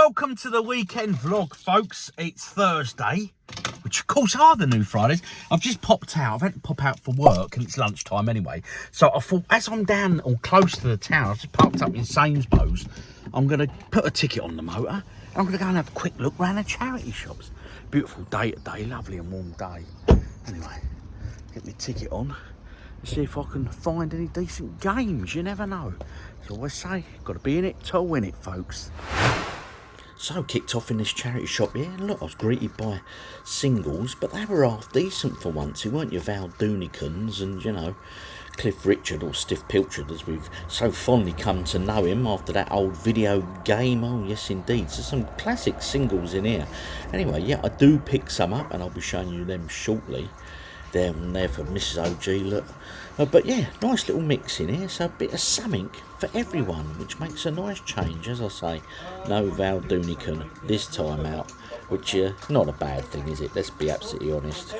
welcome to the weekend vlog, folks. It's Thursday, which of course are the new Fridays. I've just popped out. I've had to pop out for work and it's lunchtime anyway. So I thought, as I'm down or close to the town, I've just parked up in Sainsbury's. I'm going to put a ticket on the motor and I'm going to go and have a quick look around the charity shops. Beautiful day today, lovely and warm day. Anyway, get my ticket on and see if I can find any decent games. You never know. As I always say, got to be in it to win it, folks. So, kicked off in this charity shop here, and look, I was greeted by singles, but they were half decent for once. It weren't your Val Doonikins and, you know, Cliff Richard or Stiff Pilchard, as we've so fondly come to know him after that old video game. Oh, yes, indeed. So, some classic singles in here. Anyway, yeah, I do pick some up, and I'll be showing you them shortly. There and there for MrsOG, look. But yeah, nice little mix in here, so a bit of something for everyone, which makes a nice change, as I say. No Val Doonican this time out, which not a bad thing, is it? Let's be absolutely honest.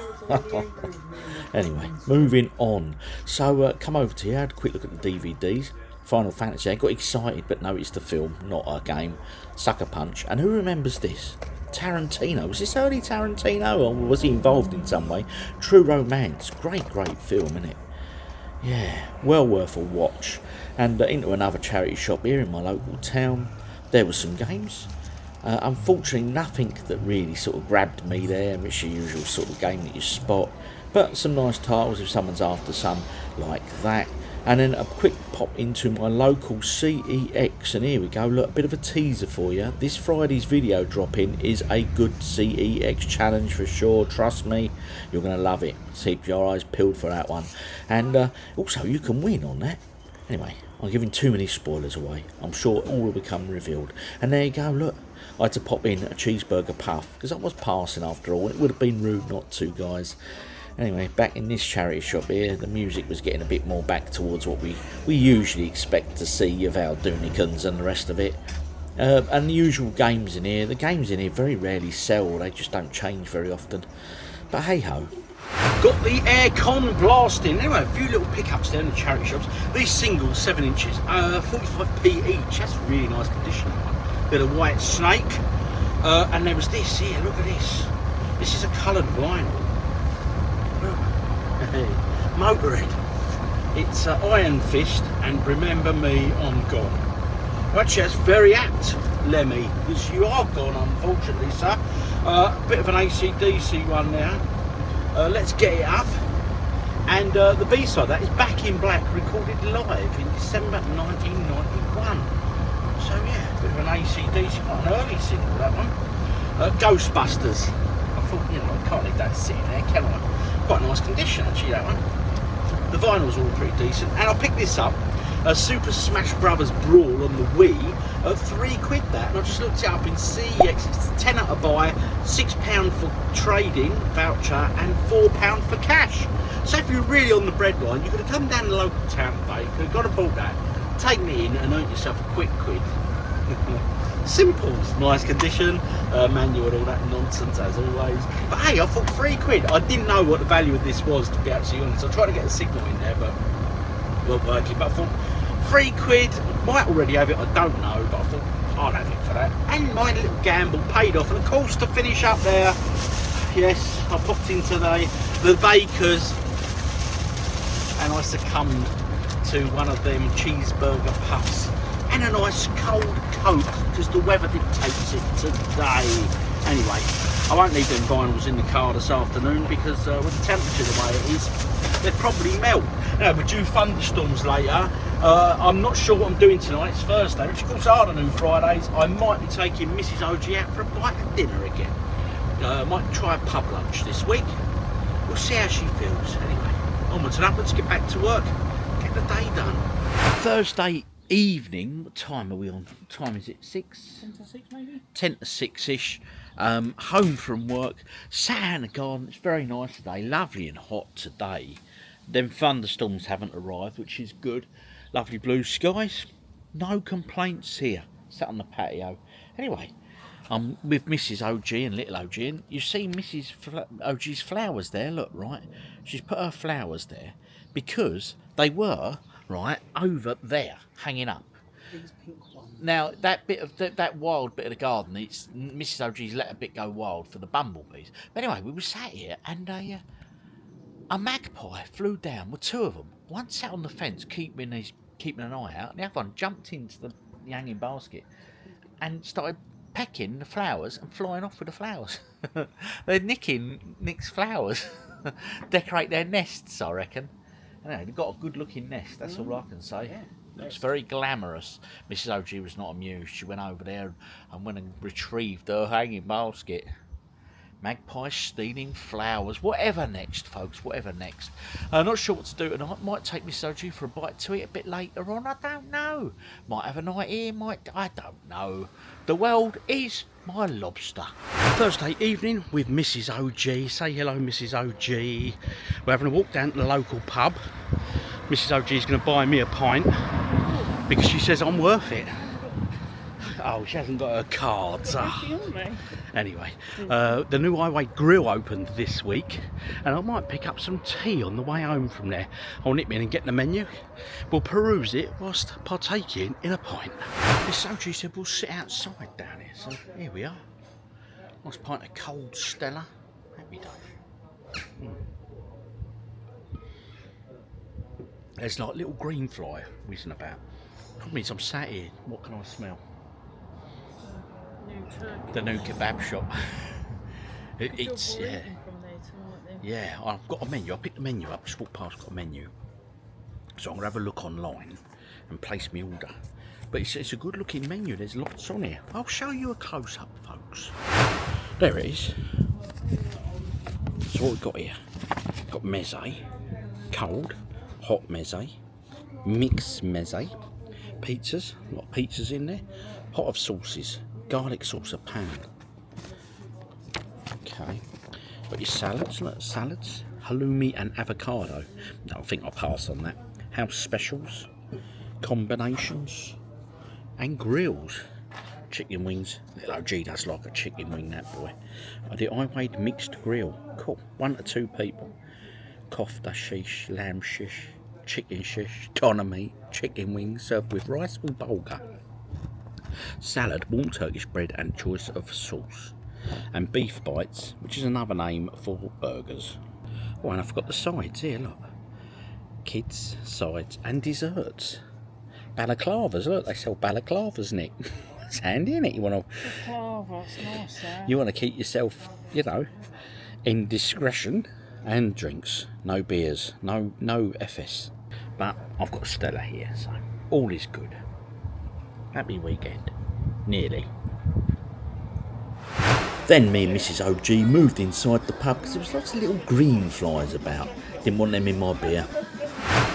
Anyway, moving on. So come over to here, had a quick look at the DVDs. Final Fantasy, I got excited, but no, it's the film, not a game. Sucker Punch. And who remembers this? Tarantino. Was this early Tarantino, or was he involved in some way? True Romance. Great film, isn't it? Yeah, well worth a watch. And into another charity shop here in my local town. There were some games. Unfortunately, nothing that really sort of grabbed me there. It's your usual sort of game that you spot. But some nice titles if someone's after some like that. And then a quick pop into my local CEX, and here we go, look, a bit of a teaser for you. This Friday's video drop-in is a good CEX challenge for sure, trust me, you're going to love it. Keep your eyes peeled for that one. And also, you can win on that. Anyway, I'm giving too many spoilers away. I'm sure it all will become revealed. And there you go, look, I had to pop in a cheeseburger puff, because I was passing after all. It would have been rude not to, guys. Anyway, back in this charity shop here, the music was getting a bit more back towards what we usually expect to see of our Doonikins and the rest of it. And the usual games in here. The games in here very rarely sell, they just don't change very often. But hey-ho. Got the aircon blasting. Anyway, a few little pickups there in the charity shops. These singles, 7 inches, 45p each. That's really nice condition. Bit of White Snake. And there was this here, look at this. This is a coloured vinyl. Motorhead. It's Iron Fist and Remember Me, I'm Gone. Actually, that's very apt, Lemmy, because you are gone, unfortunately, sir. Bit of an AC/DC one there. Let's get it up. And the B-side, that is Back in Black, recorded live in December 1991. So yeah, bit of an AC/DC, quite an early single, that one. Ghostbusters. I thought, you know, I can't leave that sitting there, can I? Quite a nice condition, actually, that one. The vinyl's all pretty decent. And I picked this up, Super Smash Brothers Brawl on the Wii, at £3 that. And I just looked it up in CEX. It's £10 to buy, £6 for trading voucher, and £4 for cash. So if you're really on the breadline, you could have come down to the local town today, you could have got a bought that, taken it in, and earned yourself a quick quid. Simple, nice condition, manual and all that nonsense as always. But hey, I thought £3. I didn't know what the value of this was, to be absolutely honest. I tried to get a signal in there, but it wasn't working. But I thought £3, might already have it, I don't know, but I thought I'll have it for that. And my little gamble paid off. And of course, to finish up there, yes, I popped into the bakers and I succumbed to one of them cheeseburger puffs. And a nice cold Coke, because the weather dictates it today. Anyway, I won't leave them vinyls in the car this afternoon, because with the temperature the way it is, they'd probably melt. Now, we're due thunderstorms later. I'm not sure what I'm doing tonight. It's Thursday, which of course are the new Fridays. I might be taking MrsOG out for a bite of dinner again. Might try a pub lunch this week. We'll see how she feels. Anyway, onwards and upwards, get back to work, get the day done. Thursday evening, what time are we on? What time is it? 6? 10 to 6 maybe? 10 to 6ish. Home from work, sat in the garden. It's very nice today, lovely and hot today. Them thunderstorms haven't arrived, which is good. Lovely blue skies, no complaints here. Sat on the patio. Anyway, I'm with MrsOG and little OG, and you see OG's flowers there, look, right? She's put her flowers there because they were, right, over there, hanging up. These pink ones. Now that bit of that wild bit of the garden, it's Mrs. OG's let a bit go wild for the bumblebees. But anyway, we were sat here and a magpie flew down with two of them. One sat on the fence keeping an eye out, and the other one jumped into the hanging basket and started pecking the flowers and flying off with the flowers. They're nicking Nick's flowers, decorate their nests, I reckon. Anyway, they've got a good-looking nest. That's all I can say. Yeah. Looks very glamorous. Mrs. OG was not amused. She went over there and went and retrieved her hanging basket. Magpie stealing flowers. Whatever next, folks. Whatever next. I'm not sure what to do tonight. Might take Mrs. OG for a bite to eat a bit later on. I don't know. Might have a night here. I don't know. The world is my lobster. Thursday evening with Mrs. OG. Say hello, Mrs. OG. We're having a walk down to the local pub. Mrs. OG is going to buy me a pint because she says I'm worth it. Oh, she hasn't got her cards. Anyway, the new Highway Grill opened this week, and I might pick up some tea on the way home from there. I'll nip in and get the menu. We'll peruse it whilst partaking in a pint. Miss OG said we'll sit outside down here, so here we are. Nice pint of cold Stella. Happy days. There's like little green fly whizzing about. Problem is, I'm sat here. What can I smell? The new kebab shop. It's yeah. Yeah, I've got a menu. I picked the menu up. Just walked past, got a menu. So I'm gonna have a look online and place my order. But it's a good-looking menu. There's lots on here. I'll show you a close-up, folks. There it is. So what we've got here? Got meze, cold, hot meze, mixed meze, pizzas. A lot of pizzas in there. Hot of sauces. Garlic sauce, a pound. Okay. Got your salads, look, salads, halloumi and avocado. No, I think I'll pass on that. House specials, combinations, and grills. Chicken wings. Oh, gee, that's like a chicken wing, that boy. The Highway mixed grill. Cool. 1 to 2 people. Kofta shish, lamb shish, chicken shish, doner meat, chicken wings served with rice or bulgur. Salad, warm Turkish bread and choice of sauce. And beef bites, which is another name for burgers. Oh, and I forgot the sides here, look. Kids, sides and desserts. Balaclavas, look, they sell balaclavas, Nick. It's handy, isn't it? You want to keep yourself, you know, in discretion. And drinks, no beers, no FS. But I've got Stella here, so all is good. Happy weekend. Nearly. Then me and Mrs. OG moved inside the pub because there was lots of little green flies about. Didn't want them in my beer.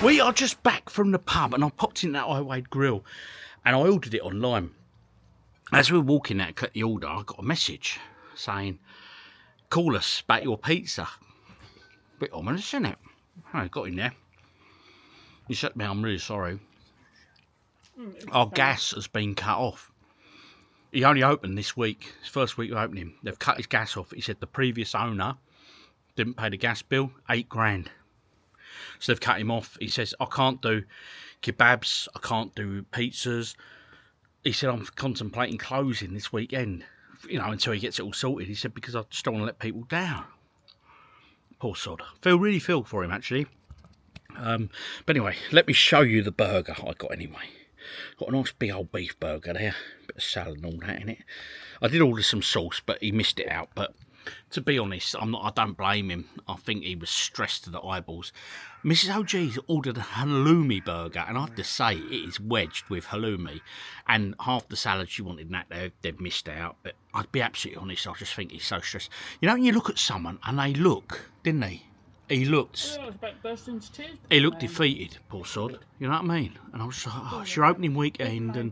We are just back from the pub and I popped in that Highway Grill and I ordered it online. As we were walking out to collect the order, I got a message saying, call us about your pizza. Bit ominous, isn't it? I got in there. He said to me, I'm really sorry. Our gas has been cut off. He only opened this week. His first week of opening. They've cut his gas off. He said the previous owner didn't pay the gas bill, £8,000. So they've cut him off. He says, I can't do kebabs. I can't do pizzas. He said, I'm contemplating closing this weekend, you know, until he gets it all sorted. He said, because I just don't want to let people down. Poor sod. Really feel for him, actually. But anyway, let me show you the burger I got anyway. Got a nice big old beef burger there. Bit of salad and all that in it. I did order some sauce, but he missed it out. But to be honest, I don't blame him. I think he was stressed to the eyeballs. Mrs. OG's ordered a halloumi burger, and I have to say, it is wedged with halloumi. And half the salad she wanted, and that they've missed out. But I'd be absolutely honest, I just think he's so stressed. You know, when you look at someone, and they look, didn't they? He looked... I was about to burst into tears. He looked defeated, poor sod. You know what I mean? And I was like, oh, it's your opening weekend, and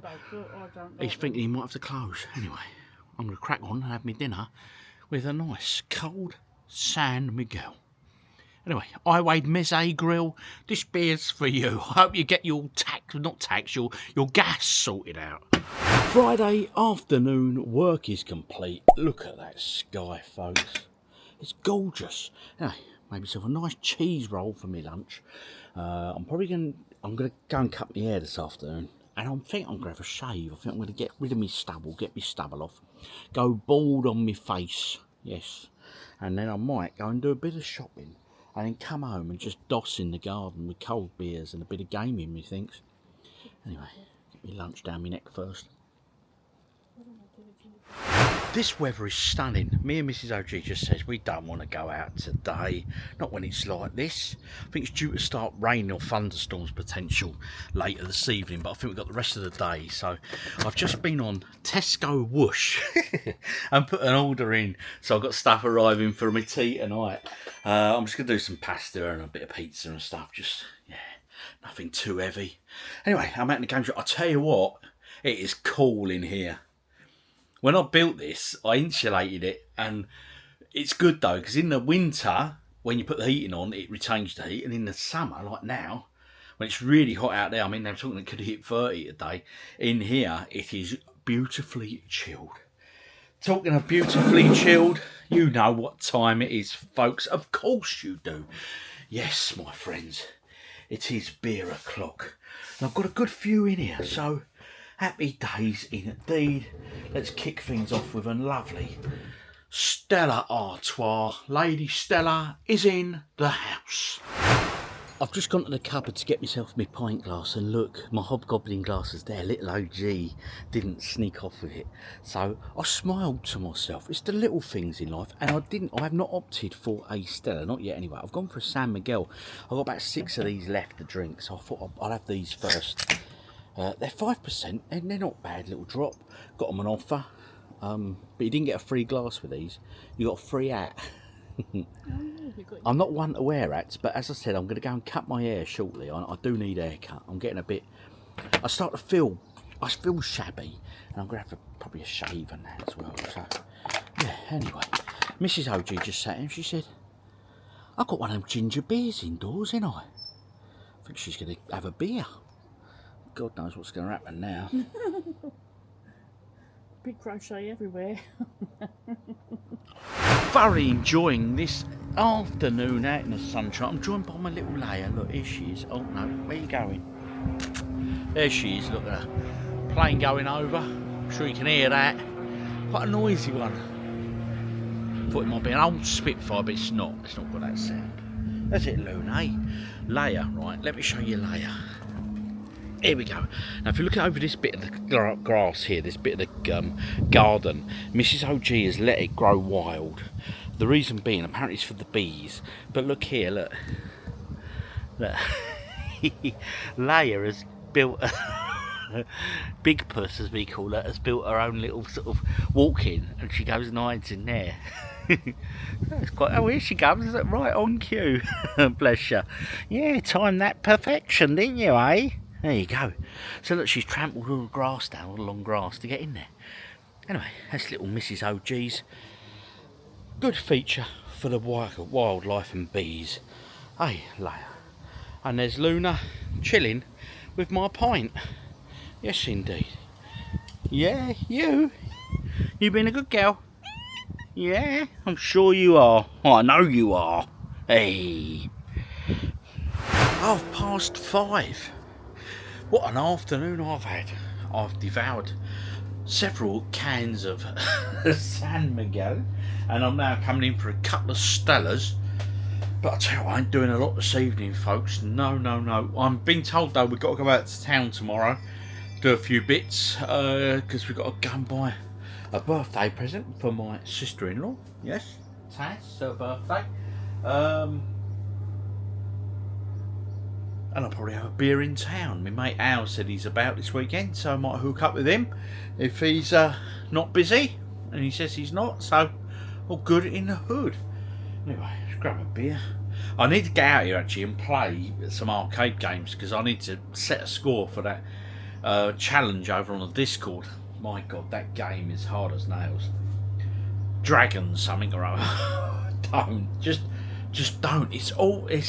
he's thinking he might have to close. Anyway, I'm going to crack on and have my dinner with a nice cold San Miguel. Anyway, Highway Meze Grill, this beer's for you. I hope you get your your gas sorted out. Friday afternoon, work is complete. Look at that sky, folks. It's gorgeous. Anyway, made myself a nice cheese roll for my lunch. I'm gonna go and cut my hair this afternoon and I think I'm going to have a shave. I think I'm going to get rid of my stubble, get my stubble off, go bald on my face, yes, and then I might go and do a bit of shopping, and then come home and just doss in the garden with cold beers and a bit of gaming, methinks. Anyway, get me lunch down my neck first. This weather is stunning. Me and Mrs OG just says we don't want to go out today, not when it's like this. I think it's due to start rain or thunderstorms potential later this evening, but I think we've got the rest of the day. So I've just been on Tesco Whoosh and put an order in, so I've got stuff arriving for my tea tonight. I'm just going to do some pasta and a bit of pizza and stuff, just, yeah, nothing too heavy. Anyway, I'm out in the game shop. I'll tell you what, it is cool in here. When I built this, I insulated it, and it's good though, because in the winter, when you put the heating on, it retains the heat, and in the summer, like now, when it's really hot out there, I mean, they're talking it could hit 30 today, in here, it is beautifully chilled. Talking of beautifully chilled, you know what time it is, folks. Of course you do. Yes, my friends, it is beer o'clock. And I've got a good few in here, so happy days indeed. Let's kick things off with a lovely Stella Artois. Lady Stella is in the house. I've just gone to the cupboard to get myself my pint glass, and look, my hobgoblin glass is there. Little OG didn't sneak off with it, so I smiled to myself. It's the little things in life, and I have not opted for a Stella, not yet anyway. I've gone for a San Miguel. I've got about 6 of these left to drink, so I thought I'll have these first. They're 5%, and they're not bad, little drop. Got them on offer, but you didn't get a free glass with these. You got a free hat. I'm not one to wear hats, but as I said, I'm going to go and cut my hair shortly. I do need a haircut. I'm getting a bit, I feel shabby, and I'm going to have probably a shave and that as well. So, yeah, anyway, Mrs OG just sat in, she said, I've got one of them ginger beers indoors, ain't I? I think she's going to have a beer. God knows what's going to happen now. Big crochet everywhere. Thoroughly enjoying this afternoon out in the sunshine. I'm joined by my little Leia. Look, here she is. Oh no, where are you going? There she is. Look at her. Plane going over. I'm sure you can hear that. Quite a noisy one. Thought it might be an old Spitfire, but it's not. It's not got that sound. That's it, Luna, eh? Leia, right? Let me show you Leia. Here we go. Now, if you look over this bit of the grass here, this bit of the garden, Mrs OG has let it grow wild. The reason being, apparently it's for the bees. But look here, look. Look. Leia has built, Big Puss as we call her, has built her own little sort of walk-in, and she goes and hides in there. That's quite, oh, here she comes, right on cue. Bless you. Yeah, timed that perfection, didn't you, eh? There you go. So look, she's trampled all the grass down, all the long grass to get in there. Anyway, that's little Mrs OG's. Good feature for the wildlife and bees. Hey, Leia. And there's Luna chilling with my pint. Yes, indeed. Yeah, you been a good girl? Yeah, I'm sure you are. Oh, I know you are. Hey. 5:30. What an afternoon I've had. I've devoured several cans of San Miguel, and I'm now coming in for a couple of Stellas. But I tell you, I ain't doing a lot this evening, folks. No. I'm being told though we've got to go out to town tomorrow, do a few bits, because we've got to go and buy a birthday present for my sister-in-law. Yes, Taz, her birthday. And I'll probably have a beer in town. My mate Al said he's about this weekend, so I might hook up with him if he's not busy. And he says he's not, so all good in the hood. Anyway, let's grab a beer. I need to get out here actually and play some arcade games, because I need to set a score for that challenge over on the Discord. My God, that game is hard as nails. Dragons something or other. Don't. Just don't. It's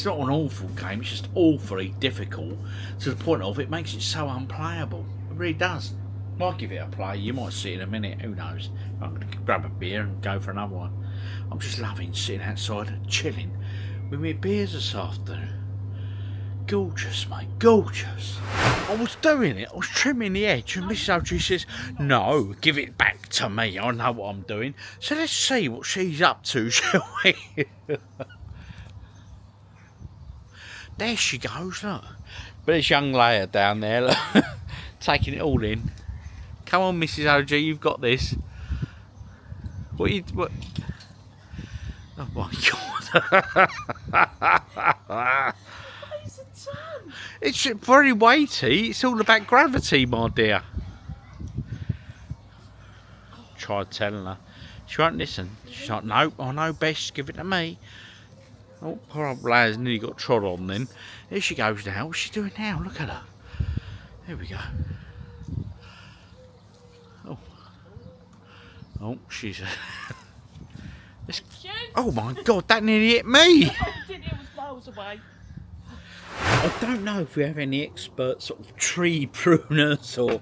not an awful game. It's just awfully difficult to the point of it makes it so unplayable. It really does. Might give it a play. You might see it in a minute. Who knows? I'm going to grab a beer and go for another one. I'm just loving sitting outside and chilling with my beers this afternoon. Gorgeous, mate, gorgeous. I was doing it, I was trimming the edge, and Mrs. OG says, no, give it back to me, I know what I'm doing. So let's see what she's up to, shall we? There she goes, look. But there's young Leia down there, look, taking it all in. Come on, Mrs. OG, you've got this. What? Oh my God. It's very weighty. It's all about gravity, my dear. Tried telling her. She won't listen. She's like, nope, I know best. Give it to me. Oh, poor old Blair's nearly got trod on then. Here she goes now. What's she doing now? Look at her. There we go. Oh. Oh, she's... Oh my God, that nearly hit me. It was miles away. I don't know if we have any expert sort of tree pruners or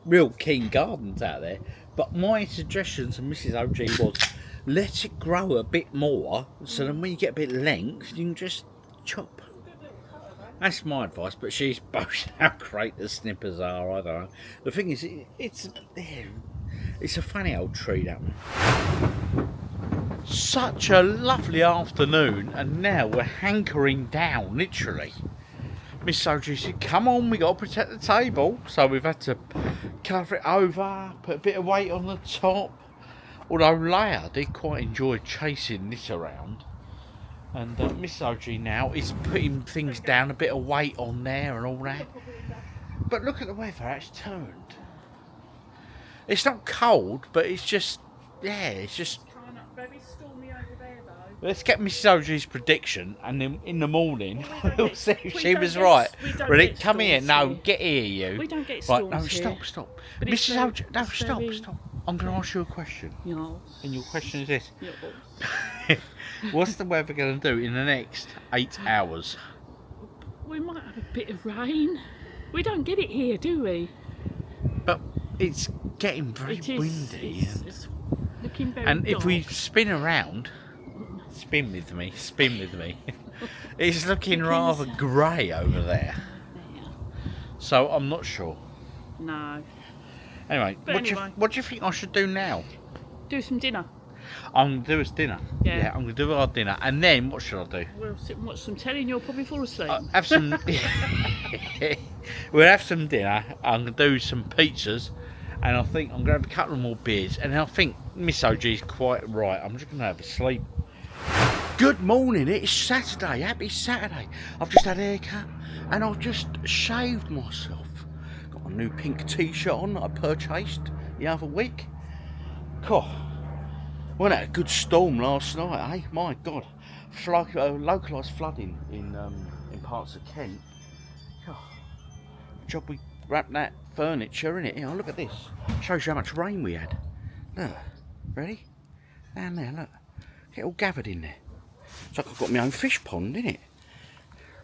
real keen gardens out there, but my suggestion to Mrs. OG was let it grow a bit more, so then when you get a bit of length, you can just chop. That's my advice, but she's boasting how great the snippers are. I don't know. The thing is, it's a funny old tree, that one. Such a lovely afternoon, and now we're hankering down, literally. Miss Soji said, come on, we got to protect the table. So we've had to cover it over, put a bit of weight on the top. Although Leia did quite enjoy chasing this around. And Miss OG now is putting things down, a bit of weight on there and all that. But look at the weather, it's turned. It's not cold, but it's just, yeah, it's just... Very stormy over there, though. Let's get Mrs. OG's prediction, and then in the morning we'll see if she was right. Ready? Come here. No, get here, you. We don't get storms right, no, here. Stop. But Mrs. OG, no, stop. I'm going to ask you a question. Yes. And your question is this. Yes. What's the weather going to do in the next 8 hours? We might have a bit of rain. We don't get it here, do we? But it's getting very windy. It's looking very and dark. if we spin around, spin with me, it's looking rather grey over there. So I'm not sure. No. Anyway, what do you think I should do now? Do some dinner. I'm going to do us dinner. Yeah. I'm going to do our dinner. And then what should I do? We'll sit and watch some telly and you'll probably fall asleep. Have some... We'll have some dinner. I'm going to do some pizzas. And I think I'm going to have a couple of more beers. And I think Miss OG's quite right. I'm just going to have a sleep. Good morning. It's Saturday. Happy Saturday. I've just had a haircut. And I've just shaved myself. Got a new pink t-shirt on that I purchased the other week. Cool. Wasn't that a good storm last night, eh? My God. Localised flooding in parts of Kent. Oh, job we wrapped that furniture in it. You know, look at this. Shows you how much rain we had. Look. Ready? Down there, look. Get all gathered in there. It's like I've got my own fish pond, isn't it?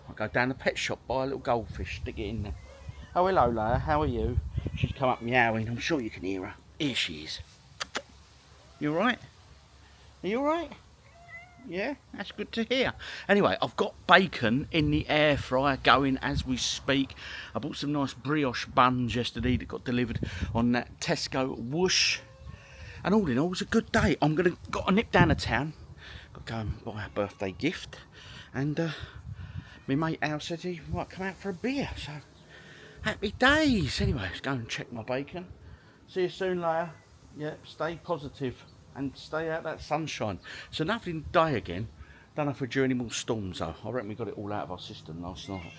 I'll go down the pet shop, buy a little goldfish, stick it in there. Oh, hello, Leia. How are you? She's come up meowing. I'm sure you can hear her. Here she is. You alright? Are you alright? Yeah, that's good to hear. Anyway, I've got bacon in the air fryer going as we speak. I bought some nice brioche buns yesterday that got delivered on that Tesco whoosh. And all in all, it was a good day. Got a nip down to town. Got to go and buy a birthday gift. And my mate Al said he might come out for a beer. So, happy days. Anyway, let's go and check my bacon. See you soon, Leia. Yep, stay positive and stay out that sunshine. It's a lovely day again. Don't know if we're due any more storms though. I reckon we got it all out of our system last night.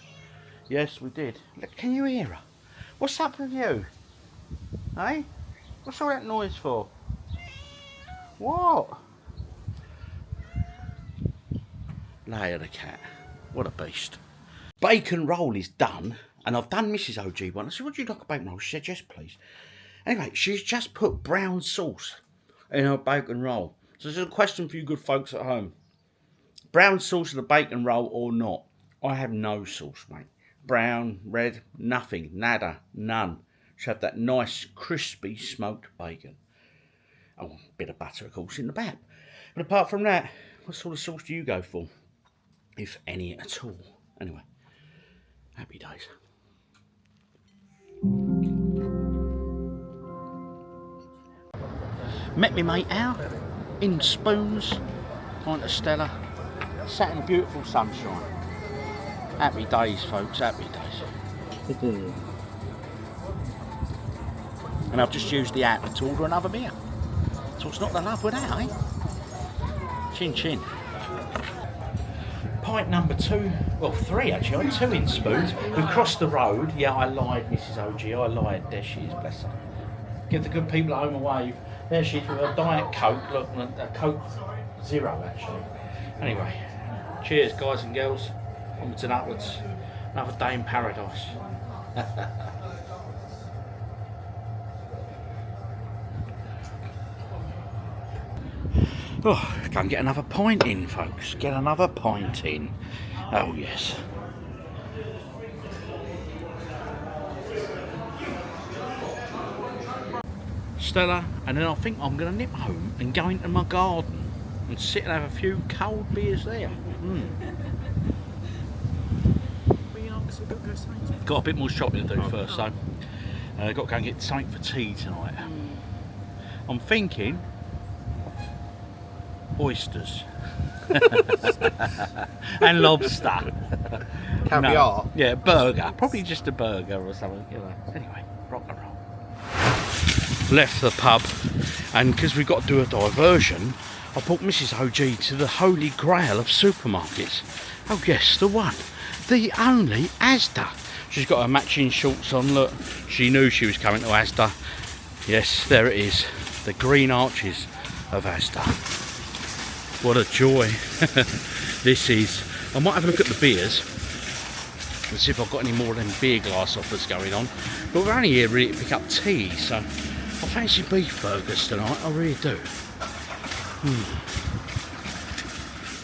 Yes, we did. Look, can you hear her? What's up with you? Hey? What's all that noise for? What? Leia the cat. What a beast. Bacon roll is done. And I've done Mrs. OG one. I said, would you like a bacon roll? She said, yes, please. Anyway, she's just put brown sauce in her bacon roll. So this is a question for you good folks at home. Brown sauce in a bacon roll or not? I have no sauce, mate. Brown, red, nothing, nada, none. Should have that nice, crispy, smoked bacon. Oh, a bit of butter, of course, in the back. But apart from that, what sort of sauce do you go for? If any at all. Anyway, Happy days. Met me mate out in Spoons, pint of Stella, sat in beautiful sunshine. Happy days, folks, happy days. And I've just used the app to order another beer. So it's not the love with that, eh? Chin chin. Pint number 2, well 3 actually, I had 2 in Spoons. We've crossed the road. Yeah, I lied, Mrs. OG, I lied. There she is, bless her. Give the good people at home a wave. There she is with a Diet Coke, look, a Coke Zero actually. Anyway, cheers guys and girls, onwards and upwards. Another day in paradise. Oh, go and get another pint in, folks. Get another pint in. Oh, yes. Stella, and then I think I'm going to nip home and go into my garden and sit and have a few cold beers there. Got a bit more shopping to do first, though. Got to go and get something for tea tonight. I'm thinking oysters and lobster. Caviar? No, yeah, burger. Probably just a burger or something, you know. Anyway, rock and roll. Left the pub, and because we've got to do a diversion, I brought Mrs. OG to the holy grail of supermarkets. Oh yes, the one, the only Asda. She's got her matching shorts on, look. She knew she was coming to Asda. Yes, there it is, the green arches of Asda. What a joy. This is. I might have a look at the beers and see if I've got any more of them beer glass offers going on. But we're only here really to pick up tea, so I fancy beef burgers tonight, I really do.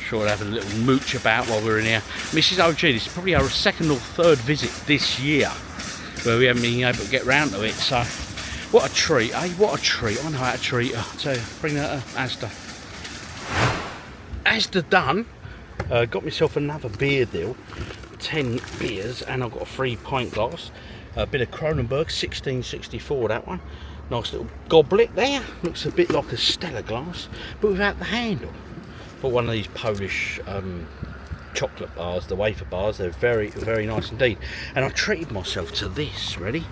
Sure, we'll have a little mooch about while we're in here. Mrs. OG, this is probably our 2nd or 3rd visit this year where we haven't been able to get round to it, so what a treat, eh? What a treat. I know how to treat her. So bring that to Asda. Asda done. Got myself another beer deal, 10 beers, and I've got a free pint glass, a bit of Kronenberg, 1664 that one, nice little goblet there, looks a bit like a Stella glass but without the handle. Bought one of these Polish chocolate bars, the wafer bars, they're very, very nice indeed. And I treated myself to this, ready?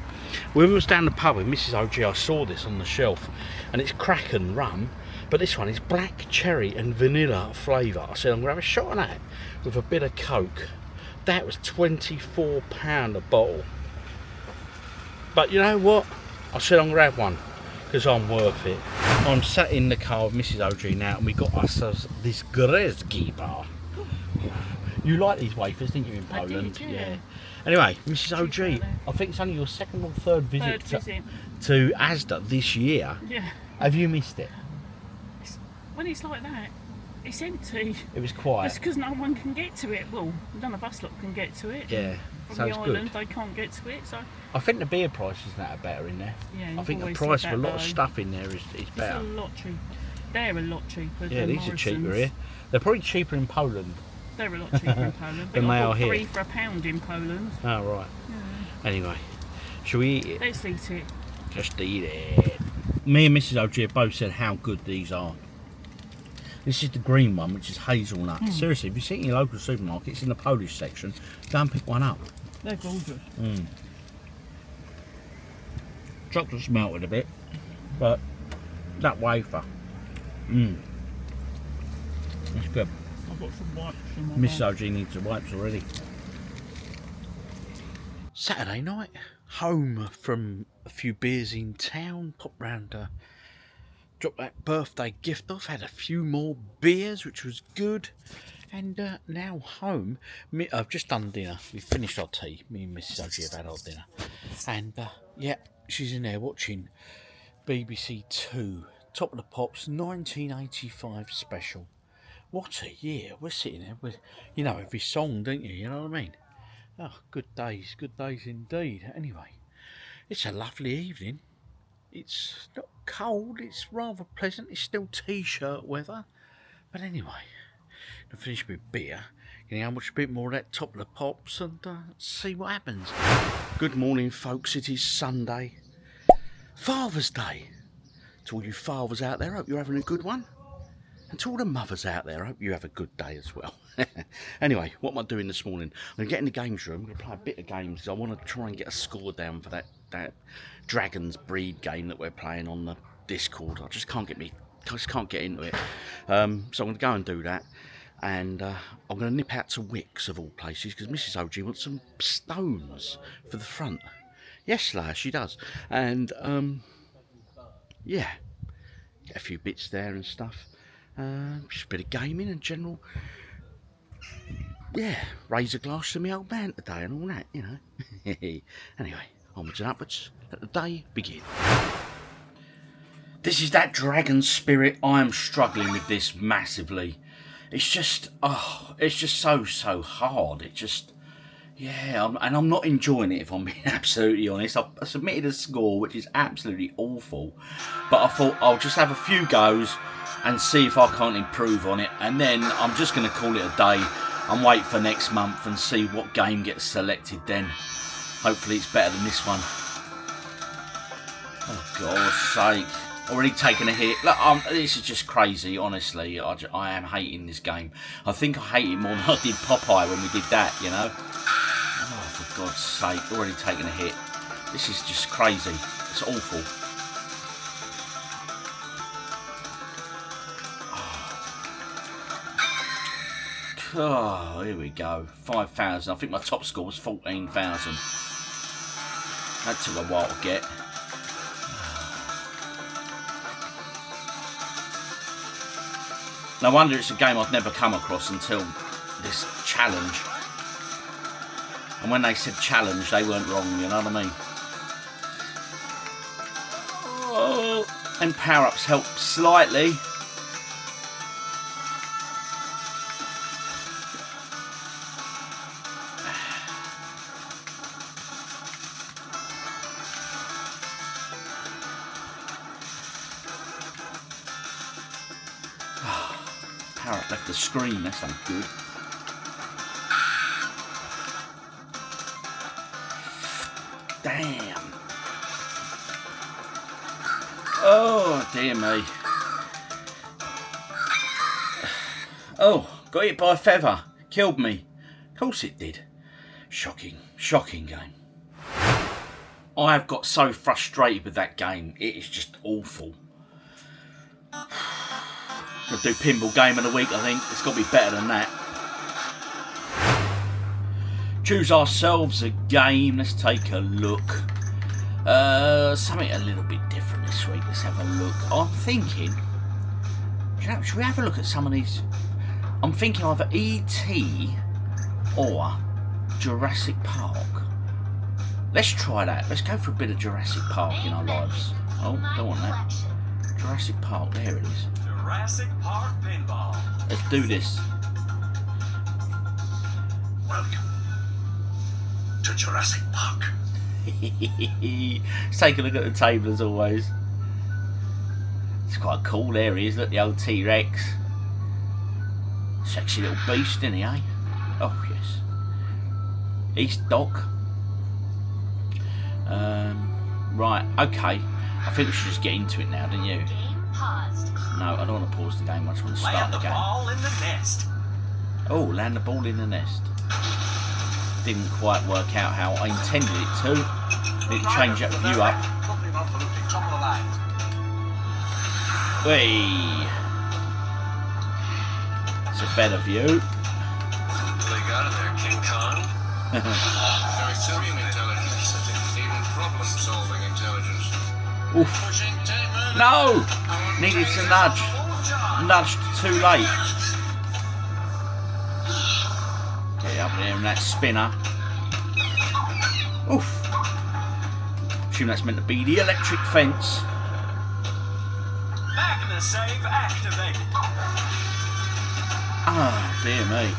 When we was down the pub with Mrs. OG, I saw this on the shelf, and it's Kraken rum, but this one is black cherry and vanilla flavour. I said I'm going to have a shot of that with a bit of Coke. That was £24 a bottle. But you know what? I said I'm going to have one because I'm worth it. I'm sat in the car with Mrs. OG now, and we got ourselves this Grezki bar. You like these wafers, didn't you, in Poland? I did, yeah. Anyway, Mrs. OG, I think it's only your 2nd or 3rd visit to Asda this year. Yeah. Have you missed it? When it's like that, it's empty. It was quiet. That's because no one can get to it. Well, none of us lot can get to it. Yeah, From sounds the island, good. they can't get to it, so... I think the beer prices now are better in there. Yeah, I think the you've price always for said a lot that, of though. stuff in there is better. It's a lot cheaper. They're a lot cheaper Yeah, than these are cheaper Morrison's. here. They're probably cheaper in Poland. They're a lot cheaper in Poland. Than they are here. 3 for £1 in Poland. Oh, right. Yeah. Anyway, shall we eat it? Let's eat it. Just eat it. Me and Mrs. OG have both said how good these are. This is the green one, which is hazelnut. Seriously, if you see it in your local supermarket, it's in the Polish section, go and pick one up. They're gorgeous. Chocolate's melted a bit, but that wafer, it's good. I've got some wipes in my Mrs. bag. OG needs the wipes already. Saturday night, home from a few beers in town, popped round, dropped that birthday gift off, had a few more beers, which was good, and now home. I've just done dinner. We finished our tea. Me and Mrs. OG have had our dinner, and yeah, she's in there watching BBC Two, Top of the Pops, 1985 special. What a year. We're sitting there with, you know, every song, don't you? You know what I mean? Oh, good days indeed. Anyway, it's a lovely evening. It's not cold, it's rather pleasant. It's still t-shirt weather. But anyway, Gonna finish my beer. Gonna have a bit more of that top of the pops and see what happens. Good morning, folks. It is Sunday, Father's Day. To all you fathers out there, hope you're having a good one. And to all the mothers out there, I hope you have a good day as well. Anyway, what am I doing this morning? I'm going to get in the games room. I'm going to play a bit of games. I want to try and get a score down for that Dragon's Breed game that we're playing on the Discord. I just can't get into it. So I'm going to go and do that. And I'm going to nip out to Wickes, of all places, because MrsOG wants some stones for the front. Yes, Slayer, she does. And, yeah, get a few bits there and stuff. Just a bit of gaming and general, yeah, raise a glass to my old man today and all that, you know. Anyway, onwards and upwards, let the day begin. This is that dragon spirit. I am struggling with this massively. It's just, it's just so hard. It just, yeah, and I'm not enjoying it, if I'm being absolutely honest. I submitted a score which is absolutely awful, but I thought I'll just have a few goes and see if I can't improve on it, and then I'm just going to call it a day and wait for next month and see what game gets selected then. Hopefully it's better than this one. Oh, God's sake. Already taken a hit. Look, this is just crazy, honestly. I am hating this game. I think I hate it more than I did Popeye when we did that, you know. Oh, for God's sake. Already taken a hit. This is just crazy. It's awful. Oh, here we go. 5,000. I think my top score was 14,000. That took a while to get. No wonder it's a game I've never come across until this challenge. And when they said challenge, they weren't wrong, you know what I mean? Oh, and power-ups help slightly. Power-up left the screen, that's not good. Damn. Oh, dear me. Oh, got hit by a feather. Killed me. Of course it did. Shocking game. I have got so frustrated with that game. It is just awful. Gonna do pinball game of the week, I think. It's got to be better than that. Choose ourselves a game. Let's take a look. Something a little bit different this week. Let's have a look. I'm thinking, should we have a look at some of these? I'm thinking either E.T. or Jurassic Park. Let's try that. Let's go for a bit of Jurassic Park in our lives. Oh, don't want that. Jurassic Park, there it is. Jurassic Park Pinball. Let's do this. Welcome to Jurassic Park. Let's take a look at the table as always. It's quite cool, there he is. Look, the old T-Rex. Sexy little beast, isn't he, eh? Oh, yes. East Dock. Right, okay. I think we should just get into it now, don't you? No, I don't want to pause the game. I just want to start the game. Land the ball in the nest. Oh, land the ball in the nest. Didn't quite work out how I intended it to. Need to change that view up. Whee! It's a better view. They got it there, King Kong. Very similar intelligence. Even problem-solving intelligence. Oof. No! Needed to nudge. Nudged too late. Get up there in that spinner. Oof. Assume that's meant to be the electric fence. Save activated. Ah, dear me.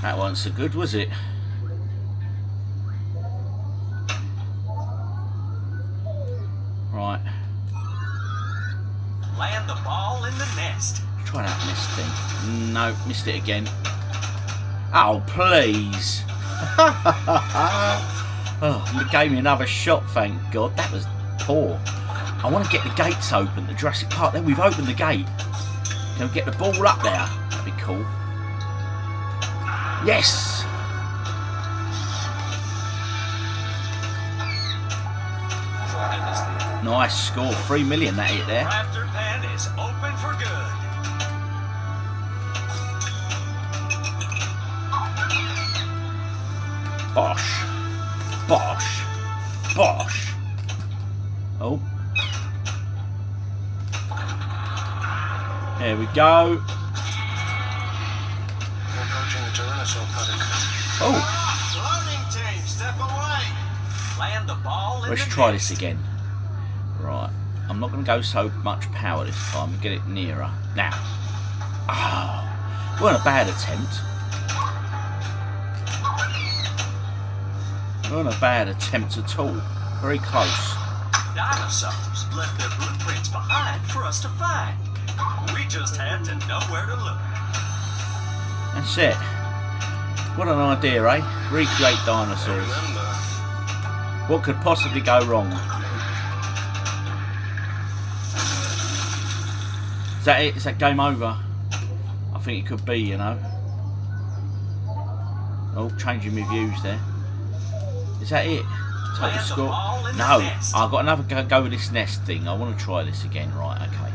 That wasn't so good, was it? Right. Land the ball in the nest. Try that missed thing. No, missed it again. Oh, please. Oh, you gave me another shot, thank God. That was poor. I want to get the gates open, the Jurassic Park. There, we've opened the gate. Can we get the ball up there? That'd be cool. Yes! Nice score. 3 million that hit there. Raptor Pen is open for good. Bosh. Bosh. Bosh. Oh. There we go. Approaching the Tyrannosaur paddock. Oh. Loading team, step away. Land the ball in Let's the try nest. this again. Right. I'm not going to go so much power this time. Get it nearer. Now. Oh. Weren't a bad attempt. Weren't a bad attempt at all. Very close. Dinosaurs left their blueprints behind for us to find. We just had to know where to look. That's it. What an idea, eh? Recreate dinosaurs. Remember, What could possibly go wrong? Is that it? Is that game over? I think it could be, you know. Oh, changing my views there. Is that it? Total Land the score? ball in the No, nest. I've got another go with this nest thing. I want to try this again. Right, okay.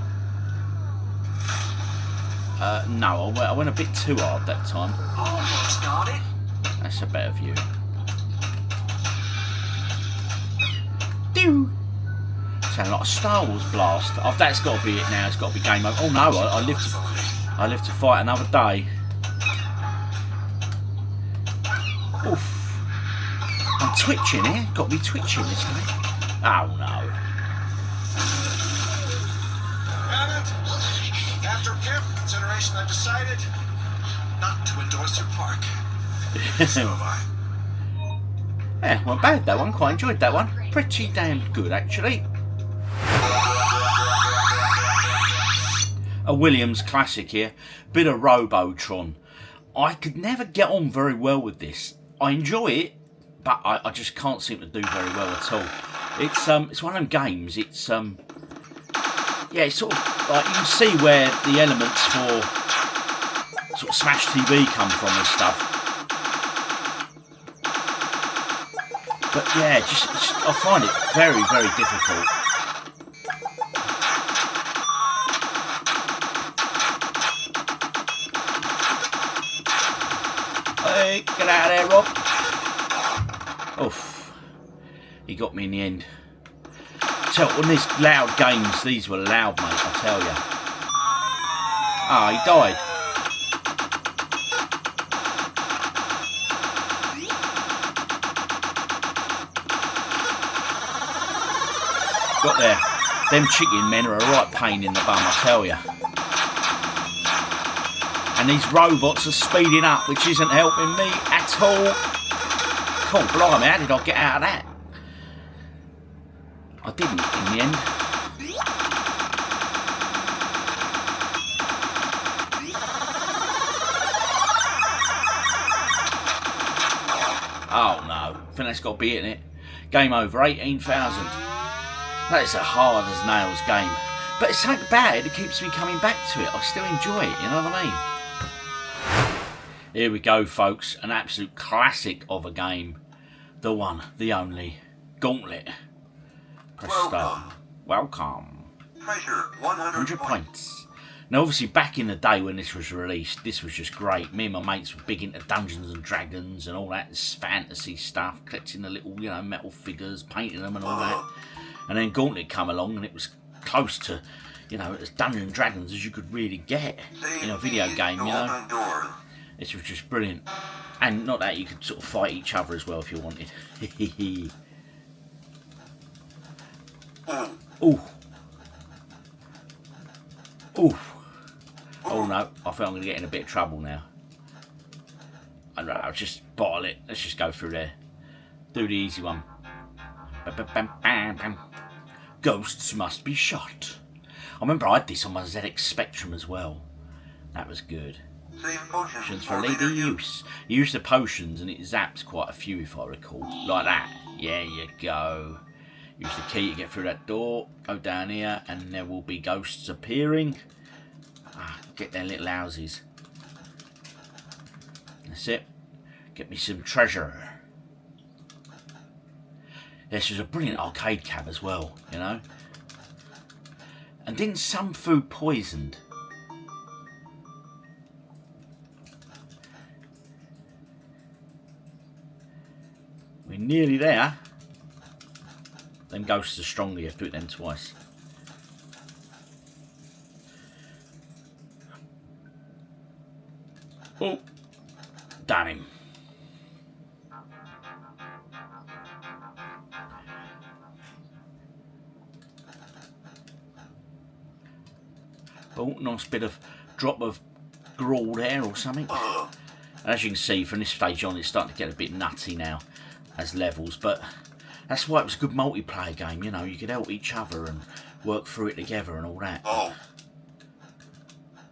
No, I went a bit too hard that time. Almost got it. That's a better view. Doo! Sound like a Star Wars blast. Oh, that's got to be it now. It's got to be game over. Oh no, I live to fight another day. Oof. I'm twitching here. Got to be twitching this game. Oh no. after careful consideration, I've decided not to endorse your park. So have I. Yeah, well, bad that one. Quite enjoyed that one. Pretty damn good, actually. A Williams classic here. Bit of Robotron. I could never get on very well with this. I enjoy it, but I just can't seem to do very well at all. It's one of them games. It's yeah, it's sort of like you can see where the elements for sort of Smash TV come from and stuff. But yeah, just I find it very, very difficult. Hey, get out of there, Rob. Oof. He got me in the end. Tell on these loud games, these were loud, mate, I tell you. Ah, he died. Got there. Them chicken men are a right pain in the bum, I tell you. And these robots are speeding up, which isn't helping me at all. Cool, blimey, how did I get out of that? I didn't in the end. Oh no, I think that's got to be it, innit? Game over, 18,000. That is a hard as nails game. But it's not bad, it keeps me coming back to it. I still enjoy it, you know what I mean? Here we go, folks. An absolute classic of a game. The one, the only, Gauntlet. Press start. Welcome. Treasure 100 100 points. Now, obviously, back in the day when this was released, this was just great. Me and my mates were big into Dungeons and Dragons and all that fantasy stuff, collecting the little, you know, metal figures, painting them and all that. And then Gauntlet come along, and it was close to, you know, as Dungeons and Dragons as you could really get in a video game, you know. This was just brilliant. And not that, you could sort of fight each other as well if you wanted. Ooh. Ooh. Oh no, I think I'm going to get in a bit of trouble now. I don't know, I'll just bottle it. Let's just go through there. Do the easy one. Ghosts must be shot. I remember I had this on my ZX Spectrum as well. That was good. Save potions Potions for later use. Use the potions and it zaps quite a few if I recall. Like that. Yeah, you go. Use the key to get through that door. Go down here and there will be ghosts appearing. Get their little houses. That's it. Get me some treasure. This was a brilliant arcade cab as well, you know. And didn't some food poisoned? We're nearly there. Them ghosts are stronger, you have to do it them twice. Oh, done him. Oh, nice bit of drop of gruel there or something. As you can see from this stage on, it's starting to get a bit nutty now as levels, but that's why it was a good multiplayer game, you know. You could help each other and work through it together and all that. Oh.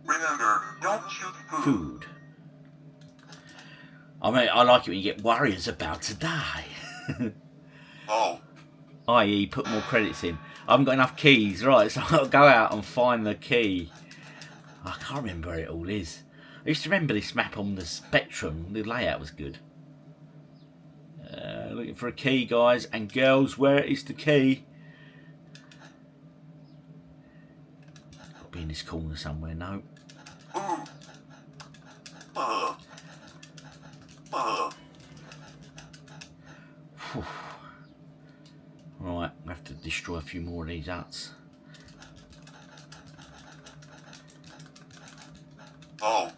Remember, don't shoot food. I mean, I like it when you get warriors about to die. Oh. I.e. put more credits in. I haven't got enough keys, right, so I've got to go out and find the key. I can't remember where it all is. I used to remember this map on the Spectrum. The layout was good. Looking for a key, guys and girls. Where is the key? Got to be in this corner somewhere. No. Right, I have to destroy a few more of these huts. Oh.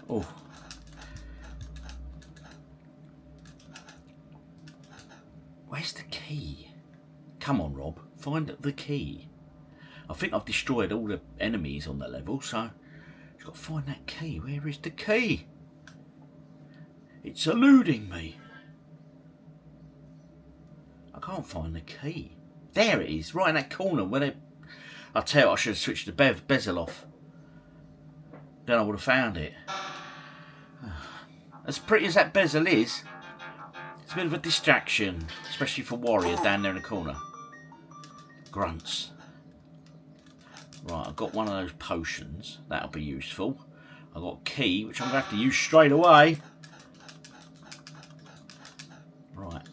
Oh. Where's the key? Come on, Rob. Find the key. I think I've destroyed all the enemies on the level, so I've got to find that key. Where is the key? It's eluding me. I can't find the key. There it is, right in that corner where they... I'll tell you, I should have switched the bezel off. Then I would have found it. As pretty as that bezel is, it's a bit of a distraction, especially for warriors down there in the corner. Grunts. Right, I've got one of those potions. That'll be useful. I've got a key, which I'm going to have to use straight away. Right.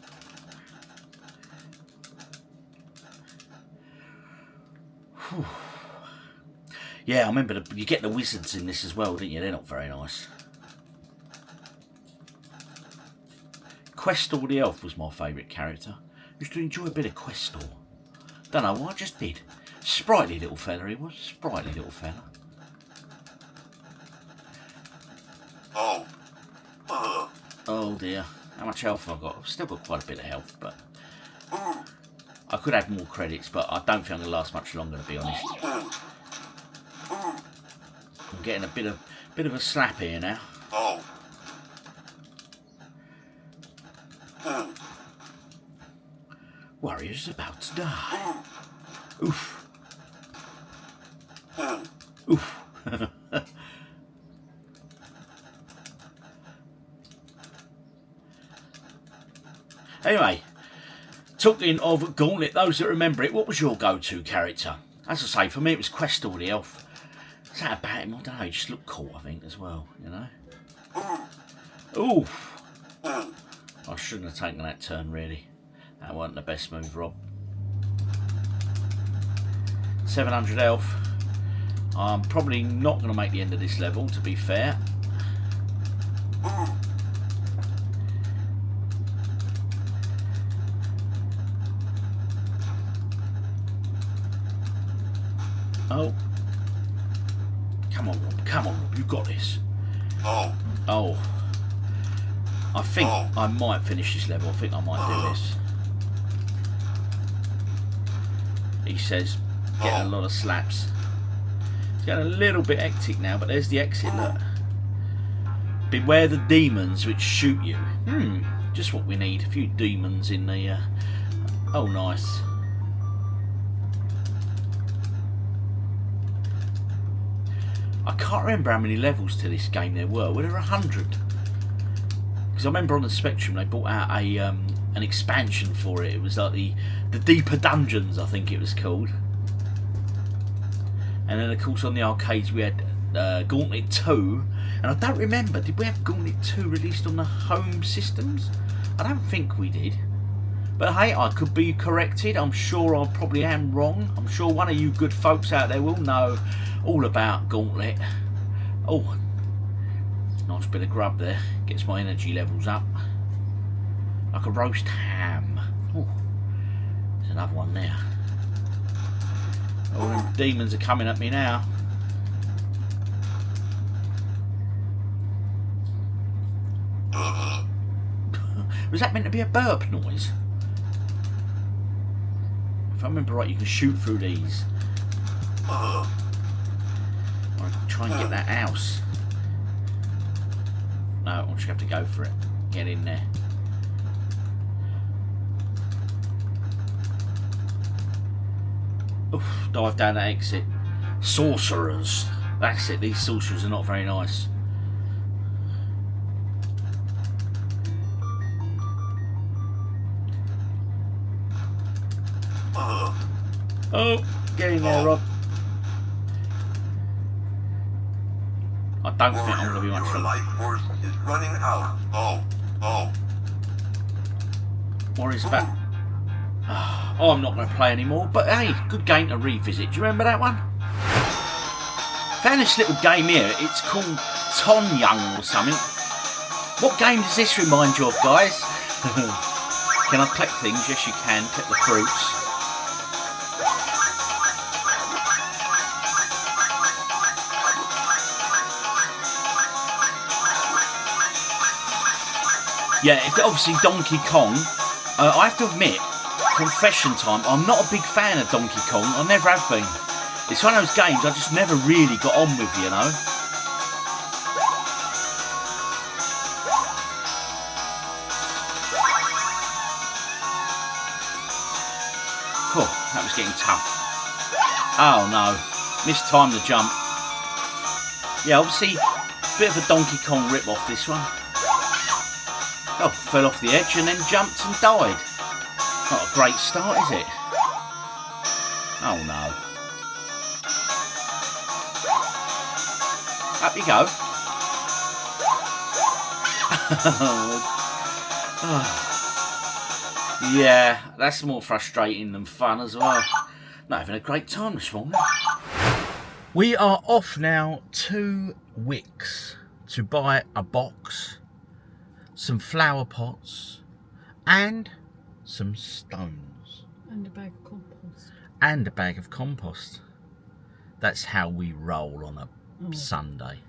Whew. Yeah, I remember you get the wizards in this as well, didn't you? They're not very nice. Questor the elf was my favourite character. Used to enjoy a bit of Questor. Don't know what I just did. Sprightly little fella he was. Sprightly little fella. Oh. Oh dear. How much health have I got? I've still got quite a bit of health, but I could add more credits, but I don't think I'm going to last much longer, to be honest. I'm getting a bit of a slap here now. Oh. Warrior's about to die. Oof. Oof. Anyway, talking of Gauntlet, those that remember it, what was your go-to character? As I say, for me it was Questor the elf. Is that about him? I don't know, he just looked cool, I think, as well, you know. Oof. I shouldn't have taken that turn, really. That wasn't the best move, Rob. 700 health. I'm probably not going to make the end of this level, to be fair. Oh. Come on, Rob. Come on, Rob. You got this. Oh. Oh. I think I might finish this level. I think I might do this. He says, getting a lot of slaps. It's getting a little bit hectic now, but there's the exit, look. Beware the demons which shoot you. Just what we need. A few demons in the... Oh, nice. I can't remember how many levels to this game there were. Were there 100? Because I remember on the Spectrum they brought out a an expansion for it. It was like the Deeper Dungeons, I think it was called. And then of course on the arcades we had Gauntlet 2. And I don't remember, did we have Gauntlet 2 released on the home systems? I don't think we did. But hey, I could be corrected. I'm sure I probably am wrong. I'm sure one of you good folks out there will know all about Gauntlet. Oh, nice bit of grub there. Gets my energy levels up. Like a roast ham. Oh, there's another one there. All them demons are coming at me now. Was that meant to be a burp noise? If I remember right, you can shoot through these. I'll try and get that house. No, I'll just have to go for it. Get in there. Oof, dive down that exit. Sorcerers. That's it, these sorcerers are not very nice. Oh, get in there, Rob. I don't think I'm going to be much fun. Your life force is running out. Oh. Warriors back. Oh, I'm not going to play anymore. But hey, good game to revisit. Do you remember that one? Found this little game here. It's called Ton Young or something. What game does this remind you of, guys? Can I collect things? Yes, you can. Collect the fruits. Yeah, it's obviously Donkey Kong. I have to admit, confession time, I'm not a big fan of Donkey Kong. I never have been. It's one of those games I just never really got on with, you know. Cool, that was getting tough. Oh no, missed time to jump. Yeah, obviously, a bit of a Donkey Kong rip-off this one. Oh, fell off the edge and then jumped and died. Not a great start, is it? Oh no. Up you go. Yeah, that's more frustrating than fun as well. Not having a great time this morning. We are off now to Wickes to buy a box, some flower pots, and some stones. And a bag of compost. And a bag of compost. That's how we roll on a Sunday.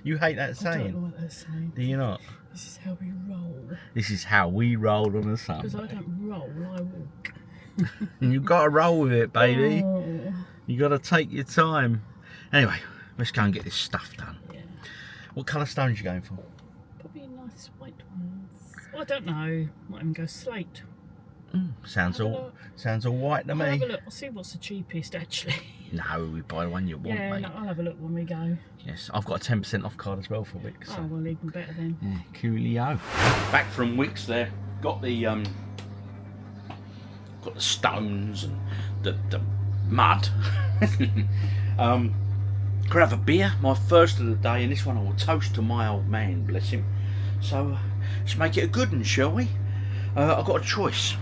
You hate that saying? I don't know what they're saying. Do you not? This is how we roll. This is how we roll on a Sunday. Because I don't roll, I walk. You got to roll with it, baby. Oh. You got to take your time. Anyway, let's go and get this stuff done. Yeah. What colour stones are you going for? Probably nice white ones. I don't know. Might even go slate. Sounds all white to I'll me. have a look. I'll see what's the cheapest actually. No, we buy the one you want, Yeah, mate. no, I'll have a look when we go. Yes, I've got a 10% off card as well for Wickes. Oh, well, even better then. Coolio. Back from Wickes there. Got the stones and the mud. Grab a beer, my first of the day, and this one I will toast to my old man, bless him. So let's make it a good one, shall we? I've got a choice.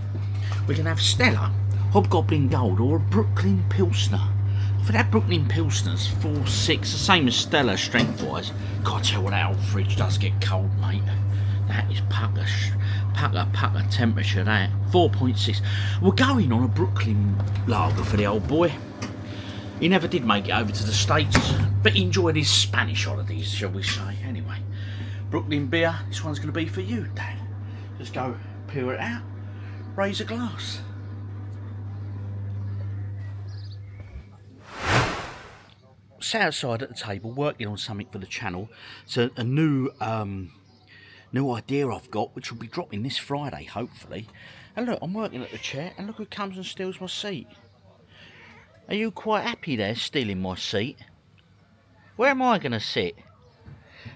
We can have Stella, Hobgoblin Gold, or a Brooklyn Pilsner. For that Brooklyn Pilsner's 4.6, the same as Stella strength-wise. God, I tell you what, that old fridge does get cold, mate. That is pucker temperature, that. 4.6. We're going on a Brooklyn lager for the old boy. He never did make it over to the States, but he enjoyed his Spanish holidays, shall we say. Anyway, Brooklyn beer, this one's going to be for you, Dad. Just go pour it out, raise a glass. Sat outside at the table working on something for the channel. It's a new idea I've got, which will be dropping this Friday, hopefully. And look, I'm working at the chair, and look who comes and steals my seat. Are you quite happy there, stealing my seat? Where am I going to sit?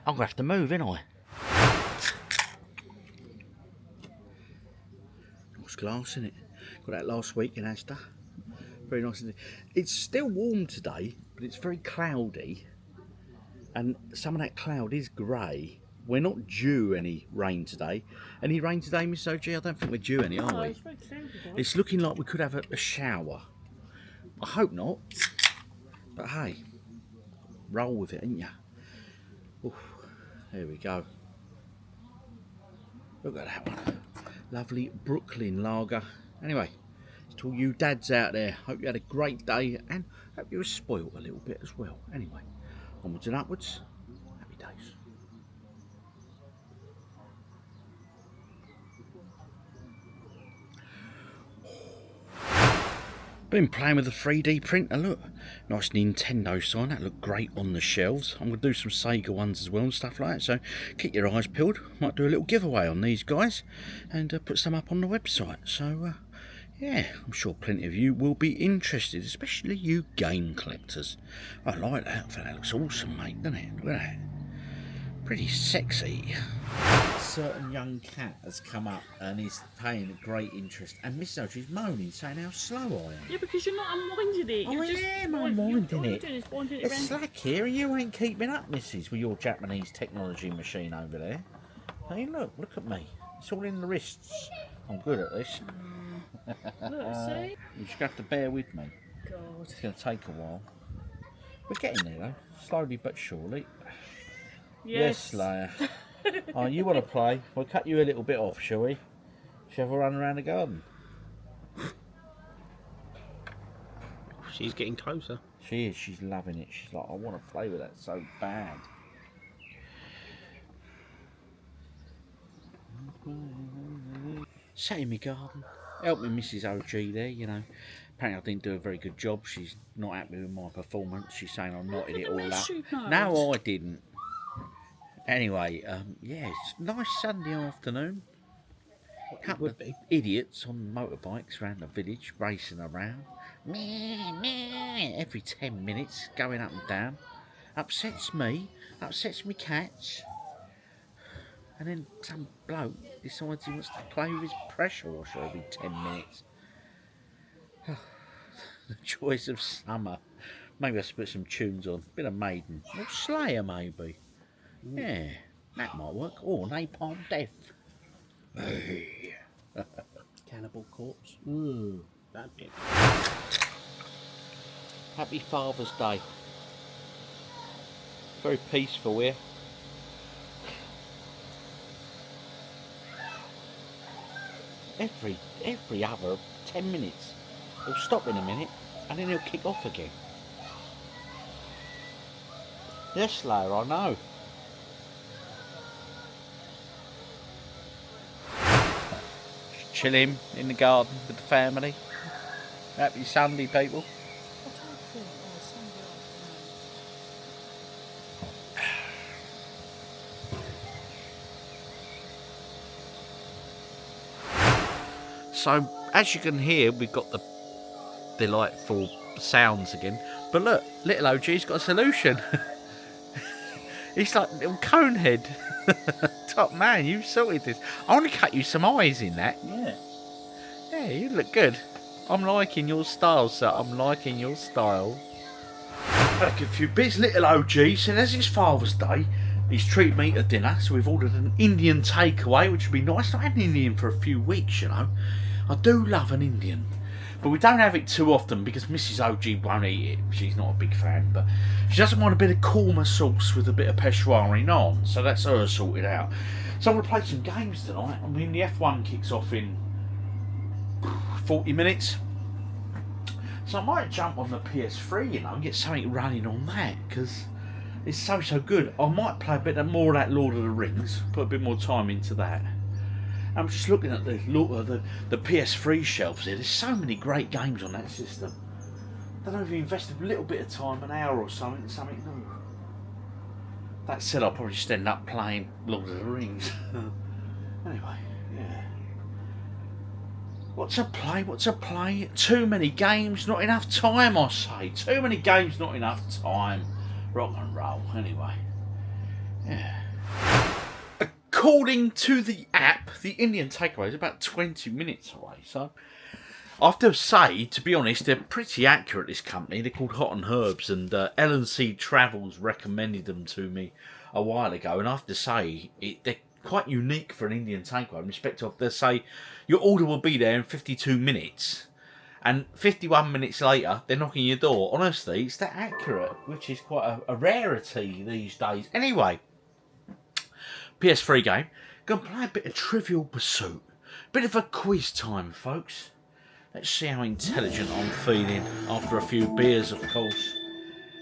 I'm going to have to move, ain't I? Nice glass, isn't it? Got that last week in Asda. Very nice, isn't it? It's still warm today, but it's very cloudy. And some of that cloud is grey. We're not due any rain today. Any rain today, MrsOG? I don't think we're due any, are we? It's very cloudy, though. It's looking like we could have a shower. I hope not. But hey, roll with it, ain't ya? Oof, there we go. Look at that one. Lovely Brooklyn lager. Anyway, to all you dads out there, hope you had a great day and hope you were spoilt a little bit as well. Anyway, onwards and upwards. Happy days. Been playing with the 3D printer, look. Nice Nintendo sign, that looked great on the shelves. I'm going to do some Sega ones as well and stuff like that, so keep your eyes peeled. Might do a little giveaway on these guys and put some up on the website. So, yeah, I'm sure plenty of you will be interested, especially you game collectors. I like that outfit, that looks awesome, mate, doesn't it? Look at that. Pretty sexy. A certain young cat has come up and is paying great interest, and MrsOG's moaning, saying how slow I am. Yeah, because you're not unwinding it. I You're just am wind- unwinding all you're it. doing is winding it It's around. slack here and you ain't keeping up, missus, with your Japanese technology machine over there. Hey, look at me. It's all in the wrists. I'm good at this. Look, see? You just have to bear with me. God. It's going to take a while. We're getting there, though. Slowly but surely. Yes, Slayer. Oh, you want to play? We'll cut you a little bit off, shall we? Shall we have a run around the garden? She's getting closer. She is. She's loving it. She's like, I want to play with that so bad. Sat in my garden. Help me, MrsOG there, you know. Apparently I didn't do a very good job. She's not happy with my performance. She's saying I knotted it all up. No, I didn't. Anyway, yeah, it's a nice Sunday afternoon. A couple of idiots on motorbikes around the village, racing around. Meh, meh, every 10 minutes, going up and down. Upsets me, upsets me cats. And then some bloke decides he wants to play with his pressure washer every 10 minutes. The joys of summer. Maybe I should put some tunes on. Bit of Maiden. Or Slayer, maybe. Yeah, that might work. Or Napalm Death. Hey. Cannibal Corpse. Ooh. That bit. Happy Father's Day. Very peaceful here. Every other 10 minutes. He'll stop in a minute and then he'll kick off again. Yes, Slayer, I know. Just chilling in the garden with the family. Happy Sunday, people. So, as you can hear, we've got the delightful sounds again. But look, little OG's got a solution. He's like a little conehead. Top man, you've sorted this. I want to cut you some eyes in that. Yeah. Yeah, you look good. I'm liking your style, sir. I'm liking your style. Back a few bits, little OG. So as it's Father's Day, he's treated me to dinner. So we've ordered an Indian takeaway, which would be nice. I've not had an Indian for a few weeks, you know. I do love an Indian. But we don't have it too often because MrsOG won't eat it. She's not a big fan, but she doesn't want a bit of korma sauce with a bit of Peshwari naan, so that's her sorted out. So I'm going to play some games tonight. I mean, the F1 kicks off in 40 minutes. So I might jump on the PS3, you know, and get something running on that, because it's so good. I might play a bit more of that Lord of the Rings, put a bit more time into that. I'm just looking at the PS3 shelves here. There's so many great games on that system. I don't know if you invested a little bit of time, an hour or something new. That said, I'll probably just end up playing Lord of the Rings. Anyway, yeah. What to play? What to play? Too many games, not enough time, I say. Too many games, not enough time. Rock and roll, anyway. Yeah. According to the app, the Indian takeaway is about 20 minutes away. So, I have to say, to be honest, they're pretty accurate, this company. They're called Hot and Herbs, and L&C Travels recommended them to me a while ago. And I have to say, they're quite unique for an Indian takeaway in respect of, they say, your order will be there in 52 minutes. And 51 minutes later, they're knocking your door. Honestly, it's that accurate, which is quite a rarity these days. Anyway, PS3 game. Gonna play a bit of Trivial Pursuit. Bit of a quiz time, folks. Let's see how intelligent I'm feeling after a few beers, of course.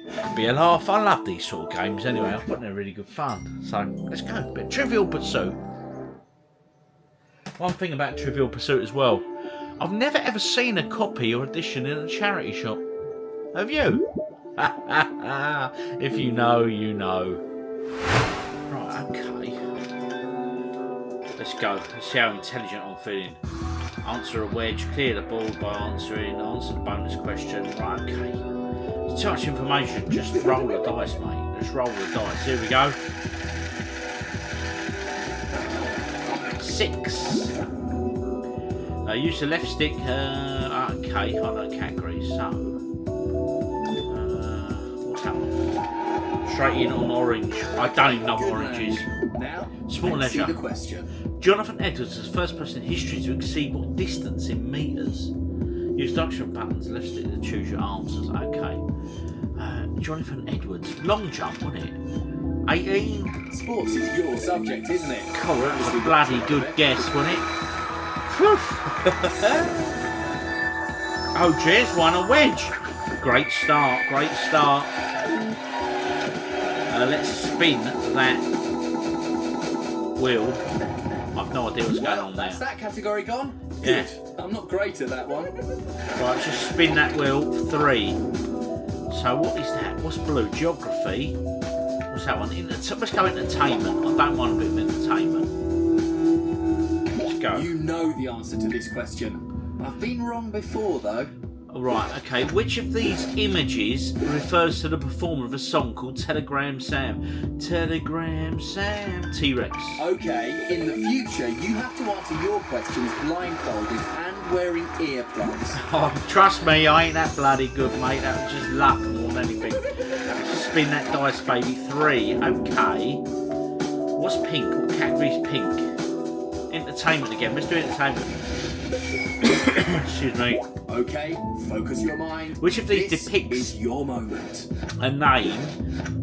Could be a laugh. I love these sort of games anyway. I thought they're really good fun. So, let's go. A bit of Trivial Pursuit. One thing about Trivial Pursuit as well. I've never ever seen a copy or edition in a charity shop. Have you? If you know, you know. Right, okay. Let's go. Let's see how intelligent I'm feeling. Answer a wedge, clear the board by answering, answer the bonus question. Right, okay. There's too much information, just roll the dice, mate. Just roll the dice. Here we go. 6. Use the left stick. Okay, I know categories. So, what's that one? Straight in on orange. I don't even know what orange is. Now, Sport and let's leisure. see the question. Jonathan Edwards is the first person in history to exceed what distance in metres? Use the option buttons, left stick to choose your answers. Okay. Jonathan Edwards. Long jump, wasn't it? 18? Sports is your subject, isn't it? Cool, that was a bloody good guess, wasn't it? Oh, cheers, won a wedge. Great start, great start. Let's spin that wheel. I've no idea what's going on there. That's that category gone? Yeah. Good. I'm not great at that one. Right, just spin that wheel. 3. So what is that? What's blue? Geography. What's that one? Let's go entertainment. I don't mind a bit of entertainment. Let's go. You know the answer to this question. I've been wrong before, though. Right, okay. Which of these images refers to the performer of a song called Telegram Sam? Telegram Sam. T-Rex. Okay, in the future, you have to answer your questions blindfolded and wearing earplugs. Oh, trust me, I ain't that bloody good, mate. That was just luck more than anything. Spin that dice, baby. 3. Okay. What's pink? What category is pink? Entertainment again. Let's do entertainment. Excuse me. Okay, focus your mind. Which of these This depicts is your moment. a name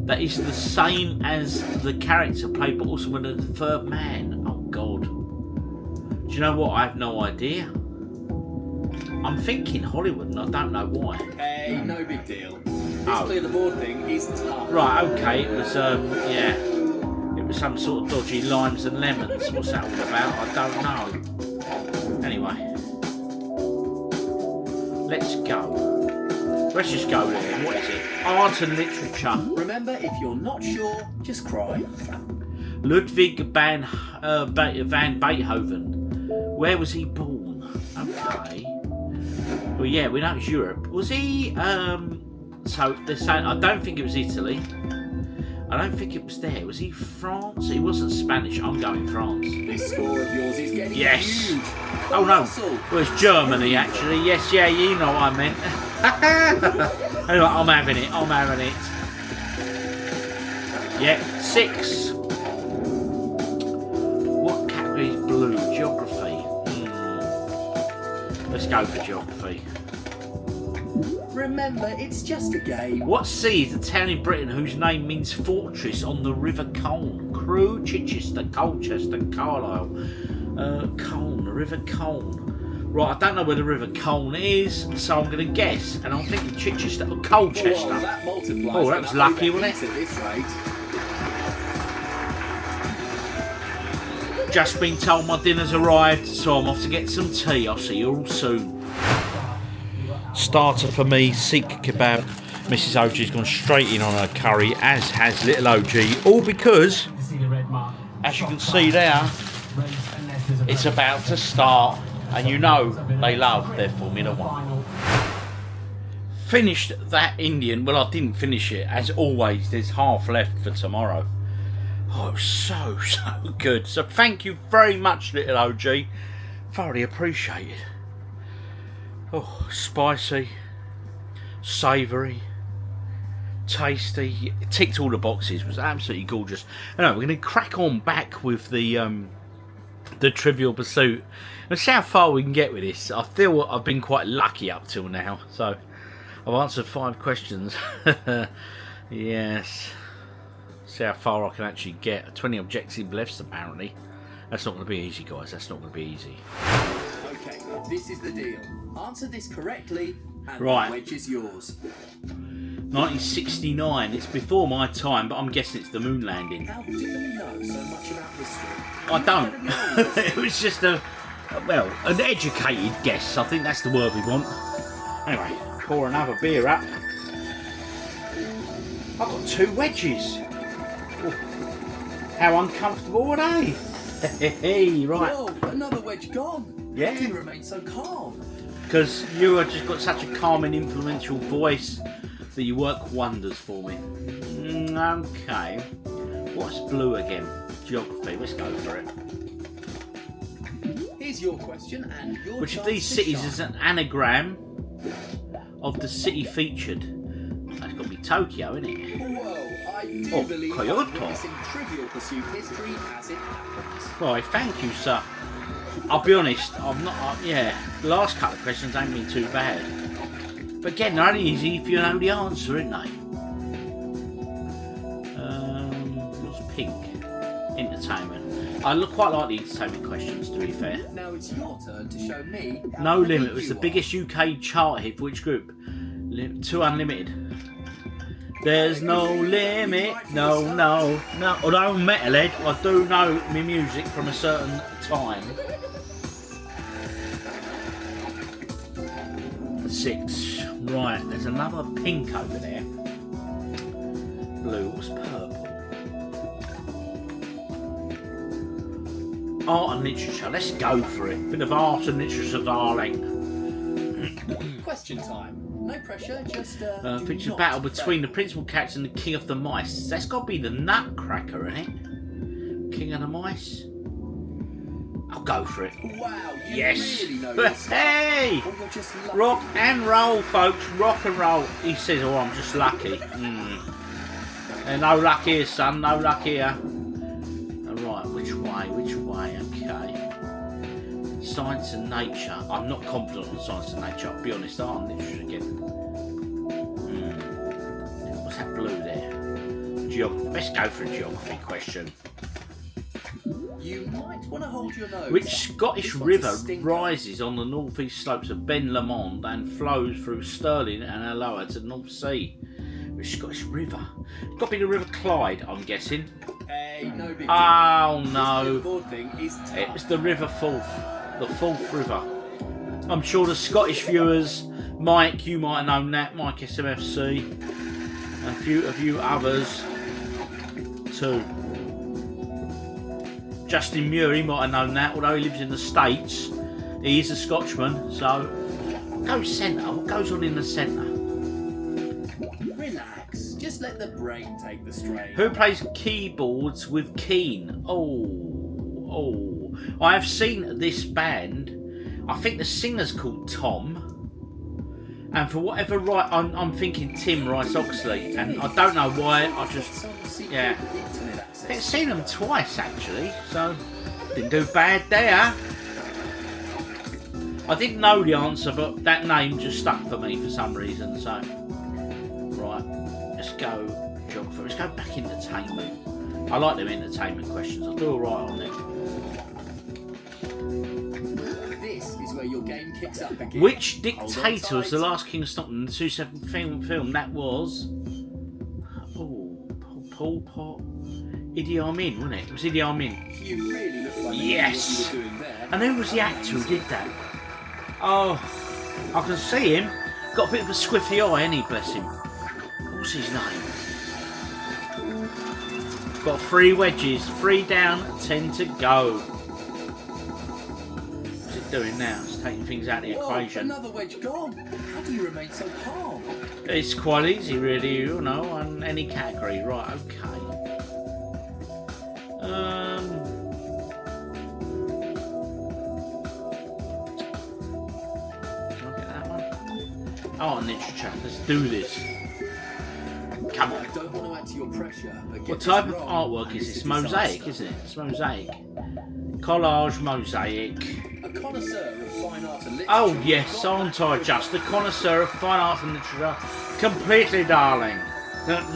that is the same as the character played but also with a third man? Oh, God. Do you know what? I have no idea. I'm thinking Hollywood and I don't know why. Hey, no big deal. This clear the board thing is tough. Right, okay, it was, yeah. It was some sort of dodgy limes and lemons. What's that all about? I don't know. Anyway. Let's go. Let's just go there. What is it? Art and literature. Remember, if you're not sure, just cry. Ludwig van Beethoven. Where was he born? Okay. Well, yeah, we know it's Europe. Was he, so they're saying, I don't think it was Italy. I don't think it was there. Was he France? He wasn't Spanish. I'm going France. This score of yours is getting Yes. huge. Oh no. Russell. Well, it's Germany actually. Yes, yeah, you know what I meant. Anyway, I'm having it. I'm having it. Yeah, 6. What category is blue? Geography. Let's go for geography. Remember, it's just a game. What sea is the town in Britain whose name means fortress on the River Colne? Crewe, Chichester, Colchester, Carlisle. Colne, the River Colne. Right, I don't know where the River Colne is, so I'm going to guess. And I'm thinking Chichester or Colchester. Well, that multiplies. Oh, that was lucky, wasn't it? At this rate. Just been told my dinner's arrived, so I'm off to get some tea. I'll see you all soon. Starter for me, Sikh Kebab. Mrs. OG's gone straight in on her curry, as has little OG. All because, as you can see there, it's about to start. And you know they love their Formula One. Finished that Indian. Well, I didn't finish it. As always, there's half left for tomorrow. Oh, it was so good. So thank you very much, little OG. Thoroughly appreciated. Oh, spicy, savoury, tasty. It ticked all the boxes. It was absolutely gorgeous. Anyway, we're going to crack on back with the Trivial Pursuit. Let's see how far we can get with this. I feel I've been quite lucky up till now. So I've answered 5 questions. Yes. See how far I can actually get. 20 objective lefts apparently. That's not going to be easy, guys. That's not going to be easy. Okay, this is the deal. Answer this correctly, and Right. the wedge is yours. 1969. It's before my time, but I'm guessing it's the moon landing. How do you know so much about history? I don't. It was just an educated guess. I think that's the word we want. Anyway, pour another beer up. I've got 2 wedges. Oh, how uncomfortable are they? Right. Whoa, another wedge gone. Yeah. How do you remain so calm? Because you have just got such a calming, influential voice that you work wonders for me. Okay. What's blue again? Geography. Let's go for it. Here's your question, and your Which of chance these to cities shine. is an anagram of the city featured? That's got to be Tokyo, isn't it? Whoa, I do Oh, believe Kyoto. I'm witnessing Trivial Pursuit history as it happens. Right, thank you, sir. I'll be honest, I'm not. Yeah, the last couple of questions ain't been too bad. But again, they're only easy if you know the answer, isn't they? What's pink? Entertainment. I quite like the entertainment questions, to be fair. Now it's your turn to show me. How No clever Limit was you the are. biggest UK chart hit for which group? 2 Unlimited. There's no limit, no. Although I'm metalhead, I do know my music from a certain time. 6. Right, there's another pink over there. Blue was purple. Art and literature, let's go for it. Bit of art and literature, darling. Question time. No pressure, just do Features a not battle fail. between the principal character and the King of the Mice. That's got to be the Nutcracker, isn't it? King of the Mice? I'll go for it. Wow, you Yes. really know your stuff. Hey! Or you're just lucky. Rock and roll, folks. Rock and roll. He says, oh, I'm just lucky. No luck here, son. No luck here. Right, which way? Okay. Science and nature. I'm not confident on science and nature. I'll be honest. Art and literature again. What's that blue there? Geography. Let's go for a geography question. You might want to hold your nose. Which Scottish This one's a river stinker. rises on the northeast slopes of Ben Lomond and flows through Stirling and Alloa to the North Sea? Which Scottish river? Got to be the River Clyde, I'm guessing. Hey, no big deal. Oh This no, billboard thing is tough. it was the River Forth, the Forth River. I'm sure the Scottish viewers, Mike, you might have known that, Mike SMFC, and a few of you others too. Justin Muir, he might have known that, although he lives in the States. He is a Scotchman, so go centre. What goes on in the centre? Relax. Just let the brain take the strain. Who plays keyboards with Keen? Oh. I have seen this band. I think the singer's called Tom. And for whatever right, I'm thinking Tim Rice Oxley. And I don't know why, I just, Some secret yeah. internet access. I've seen them twice actually, so didn't do bad there. I didn't know the answer, but that name just stuck for me for some reason. So, right, let's go geography. Let's go back entertainment. I like them entertainment questions. I'll do all right on them. This is where your game kicks up again. Which Hold on dictator was the tight. last king of Scotland in the 2007 film? That was Pol Pot. Idi Amin, wasn't it? It was Idi Amin. You really look like Yes. what you were doing there. And who was the actor who did that? Oh, I can see him. Got a bit of a squiffy eye, ain't he, bless him? What's his name? Got 3 wedges, 3 down, 10 to go. Is it doing now. It's taking things out of the Whoa, equation. another wedge gone. How do you remain so calm? It's quite easy, really, you know, on any category. Right, okay. Can I get that one? Oh, literature. Let's do this. Come on. I don't want to add to your pressure, but get What this type of wrong, artwork and is it's this? a Mosaic, disaster. isn't it? It's mosaic. Collage, mosaic. A connoisseur of fine art and literature. Oh yes, got aren't that I quick. just a connoisseur of fine art and literature? Completely, darling.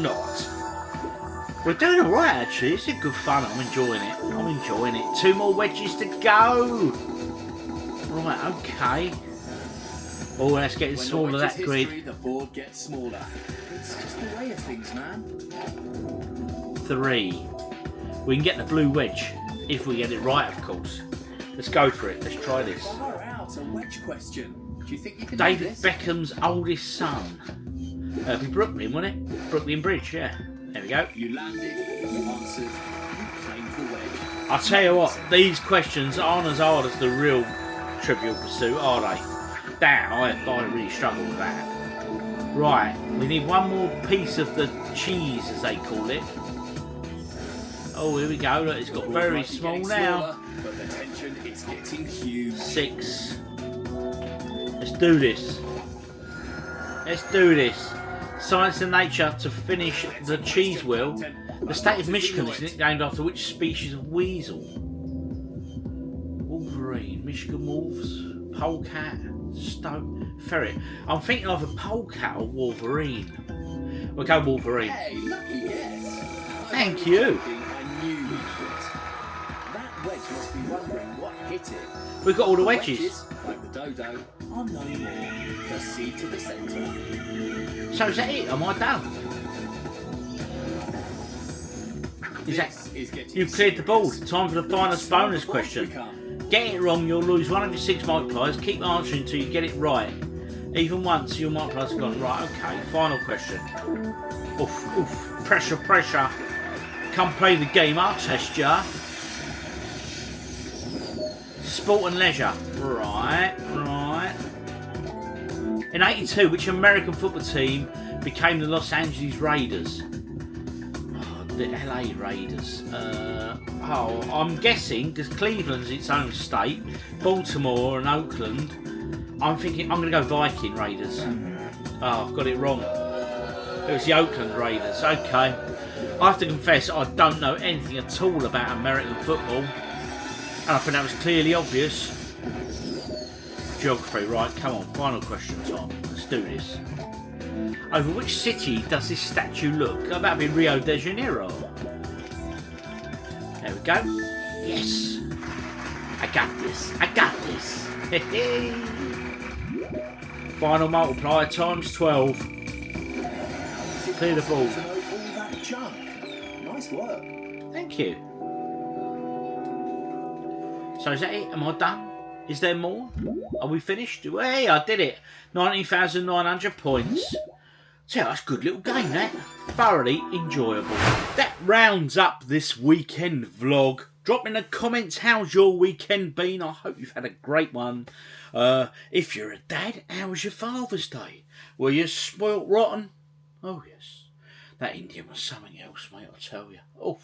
Not. We're doing alright actually, it's a good fun, I'm enjoying it. I'm enjoying it. 2 more wedges to go. Right, okay. Oh, let's get When smaller the that wedge is grid. history, the board gets smaller. It's just the way of things, man. 3. We can get the blue wedge, if we get it right of course. Let's go for it, let's try this. Far out, a wedge question. Do you think you can David do this? Beckham's oldest son. It'd be Brooklyn, wouldn't it? Brooklyn Bridge, yeah. There we go. You landed, you answered, you claimed the wedge. I'll tell you what, these questions aren't as hard as the real Trivial Pursuit, are they? Damn, I really struggle with that. Right, we need one more piece of the cheese, as they call it. Oh, here we go. Look, it's got The board very might be small getting now. smaller, but the tension is getting huge. 6. Let's do this. Let's do this. Science and Nature to finish the cheese wheel. The state of Michigan is nicknamed after which species of weasel? Wolverine, Michigan wolves, polecat, stoat, ferret. I'm thinking of a polecat or Wolverine. We'll go Wolverine. Hey, lucky guess. Thank you. I knew you'd hit. That wedge must be wondering what hit it. We've got all the wedges. Like the dodo, are no more. The seed to the centre. So is that it? Am I done? Is that... This is getting You've cleared the board. serious. Time for the finest bonus Boards question. become. Get it wrong, you'll lose one of your 6 multipliers. Keep answering until you get it right. Even once your multipliers have gone right. Okay, final question. Oof, oof. Pressure, pressure. Come play the game, I'll test ya. Sport and leisure. Right, right. In '82, which American football team became the Los Angeles Raiders? Oh, the LA Raiders. I'm guessing, because Cleveland's its own state, Baltimore and Oakland, I'm thinking, I'm going to go Viking Raiders. Oh, I've got it wrong. It was the Oakland Raiders. Okay. I have to confess, I don't know anything at all about American football. And I think that was clearly obvious. Geography, right, come on, final question time. Let's do this. Over which city does this statue look? Oh, that'd be Rio de Janeiro. There we go. Yes. I got this. I got this. Final multiplier times 12. Clear the ball. To know all that junk. Nice work. Thank you. So is that it? Am I done? Is there more? Are we finished? Hey, I did it. 19,900 points. So that's a good little game, that. Thoroughly enjoyable. That rounds up this weekend vlog. Drop in the comments, how's your weekend been? I hope you've had a great one. If you're a dad, how was your Father's Day? Were you spoilt rotten? Oh, yes. That Indian was something else, mate, I tell you. Oh,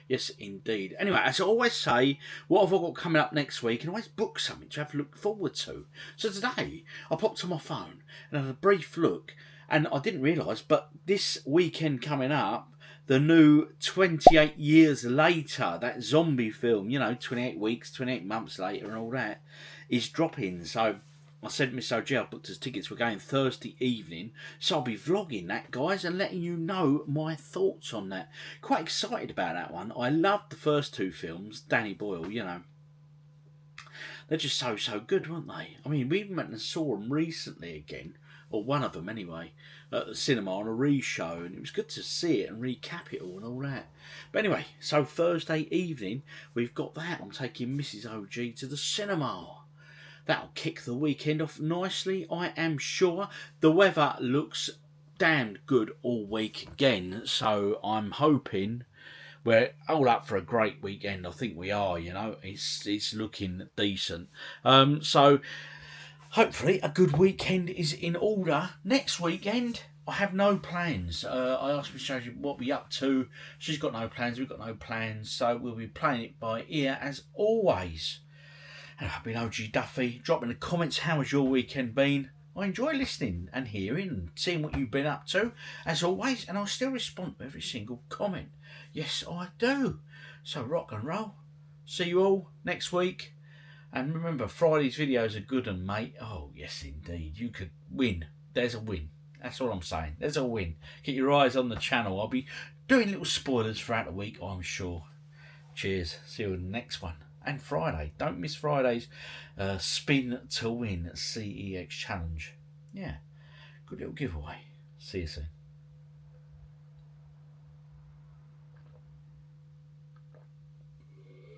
yes, indeed. Anyway, as I always say, what have I got coming up next week? And always book something to have a look forward to. So today, I popped on my phone and had a brief look. And I didn't realise, but this weekend coming up, the new 28 Years Later, that zombie film, you know, 28 weeks, 28 months later and all that, is dropping. So I said to MrsOG, I booked us tickets. We're going Thursday evening. So I'll be vlogging that, guys, and letting you know my thoughts on that. Quite excited about that one. I loved the first 2 films. Danny Boyle, you know. They're just so good, weren't they? I mean, we even went and saw them recently again. Or one of them anyway, at the cinema on a re-show, and it was good to see it and recap it all and all that. But anyway, so Thursday evening, we've got that. I'm taking MrsOG to the cinema. That'll kick the weekend off nicely, I am sure. The weather looks damned good all week again, so I'm hoping we're all up for a great weekend. I think we are, you know. It's looking decent. So hopefully a good weekend is in order. Next weekend, I have no plans. I asked Miss Josie what we're up to. She's got no plans. We've got no plans. So we'll be playing it by ear as always. And I've been OG Duffy. Drop in the comments, how has your weekend been? I enjoy listening and hearing and seeing what you've been up to, as always. And I'll still respond to every single comment. Yes, I do. So rock and roll. See you all next week. And remember, Friday's videos are good, and mate. Oh, yes, indeed. You could win. There's a win. That's all I'm saying. There's a win. Get your eyes on the channel. I'll be doing little spoilers throughout the week, I'm sure. Cheers. See you in the next one. And Friday. Don't miss Friday's Spin to Win CEX Challenge. Yeah. Good little giveaway. See you soon.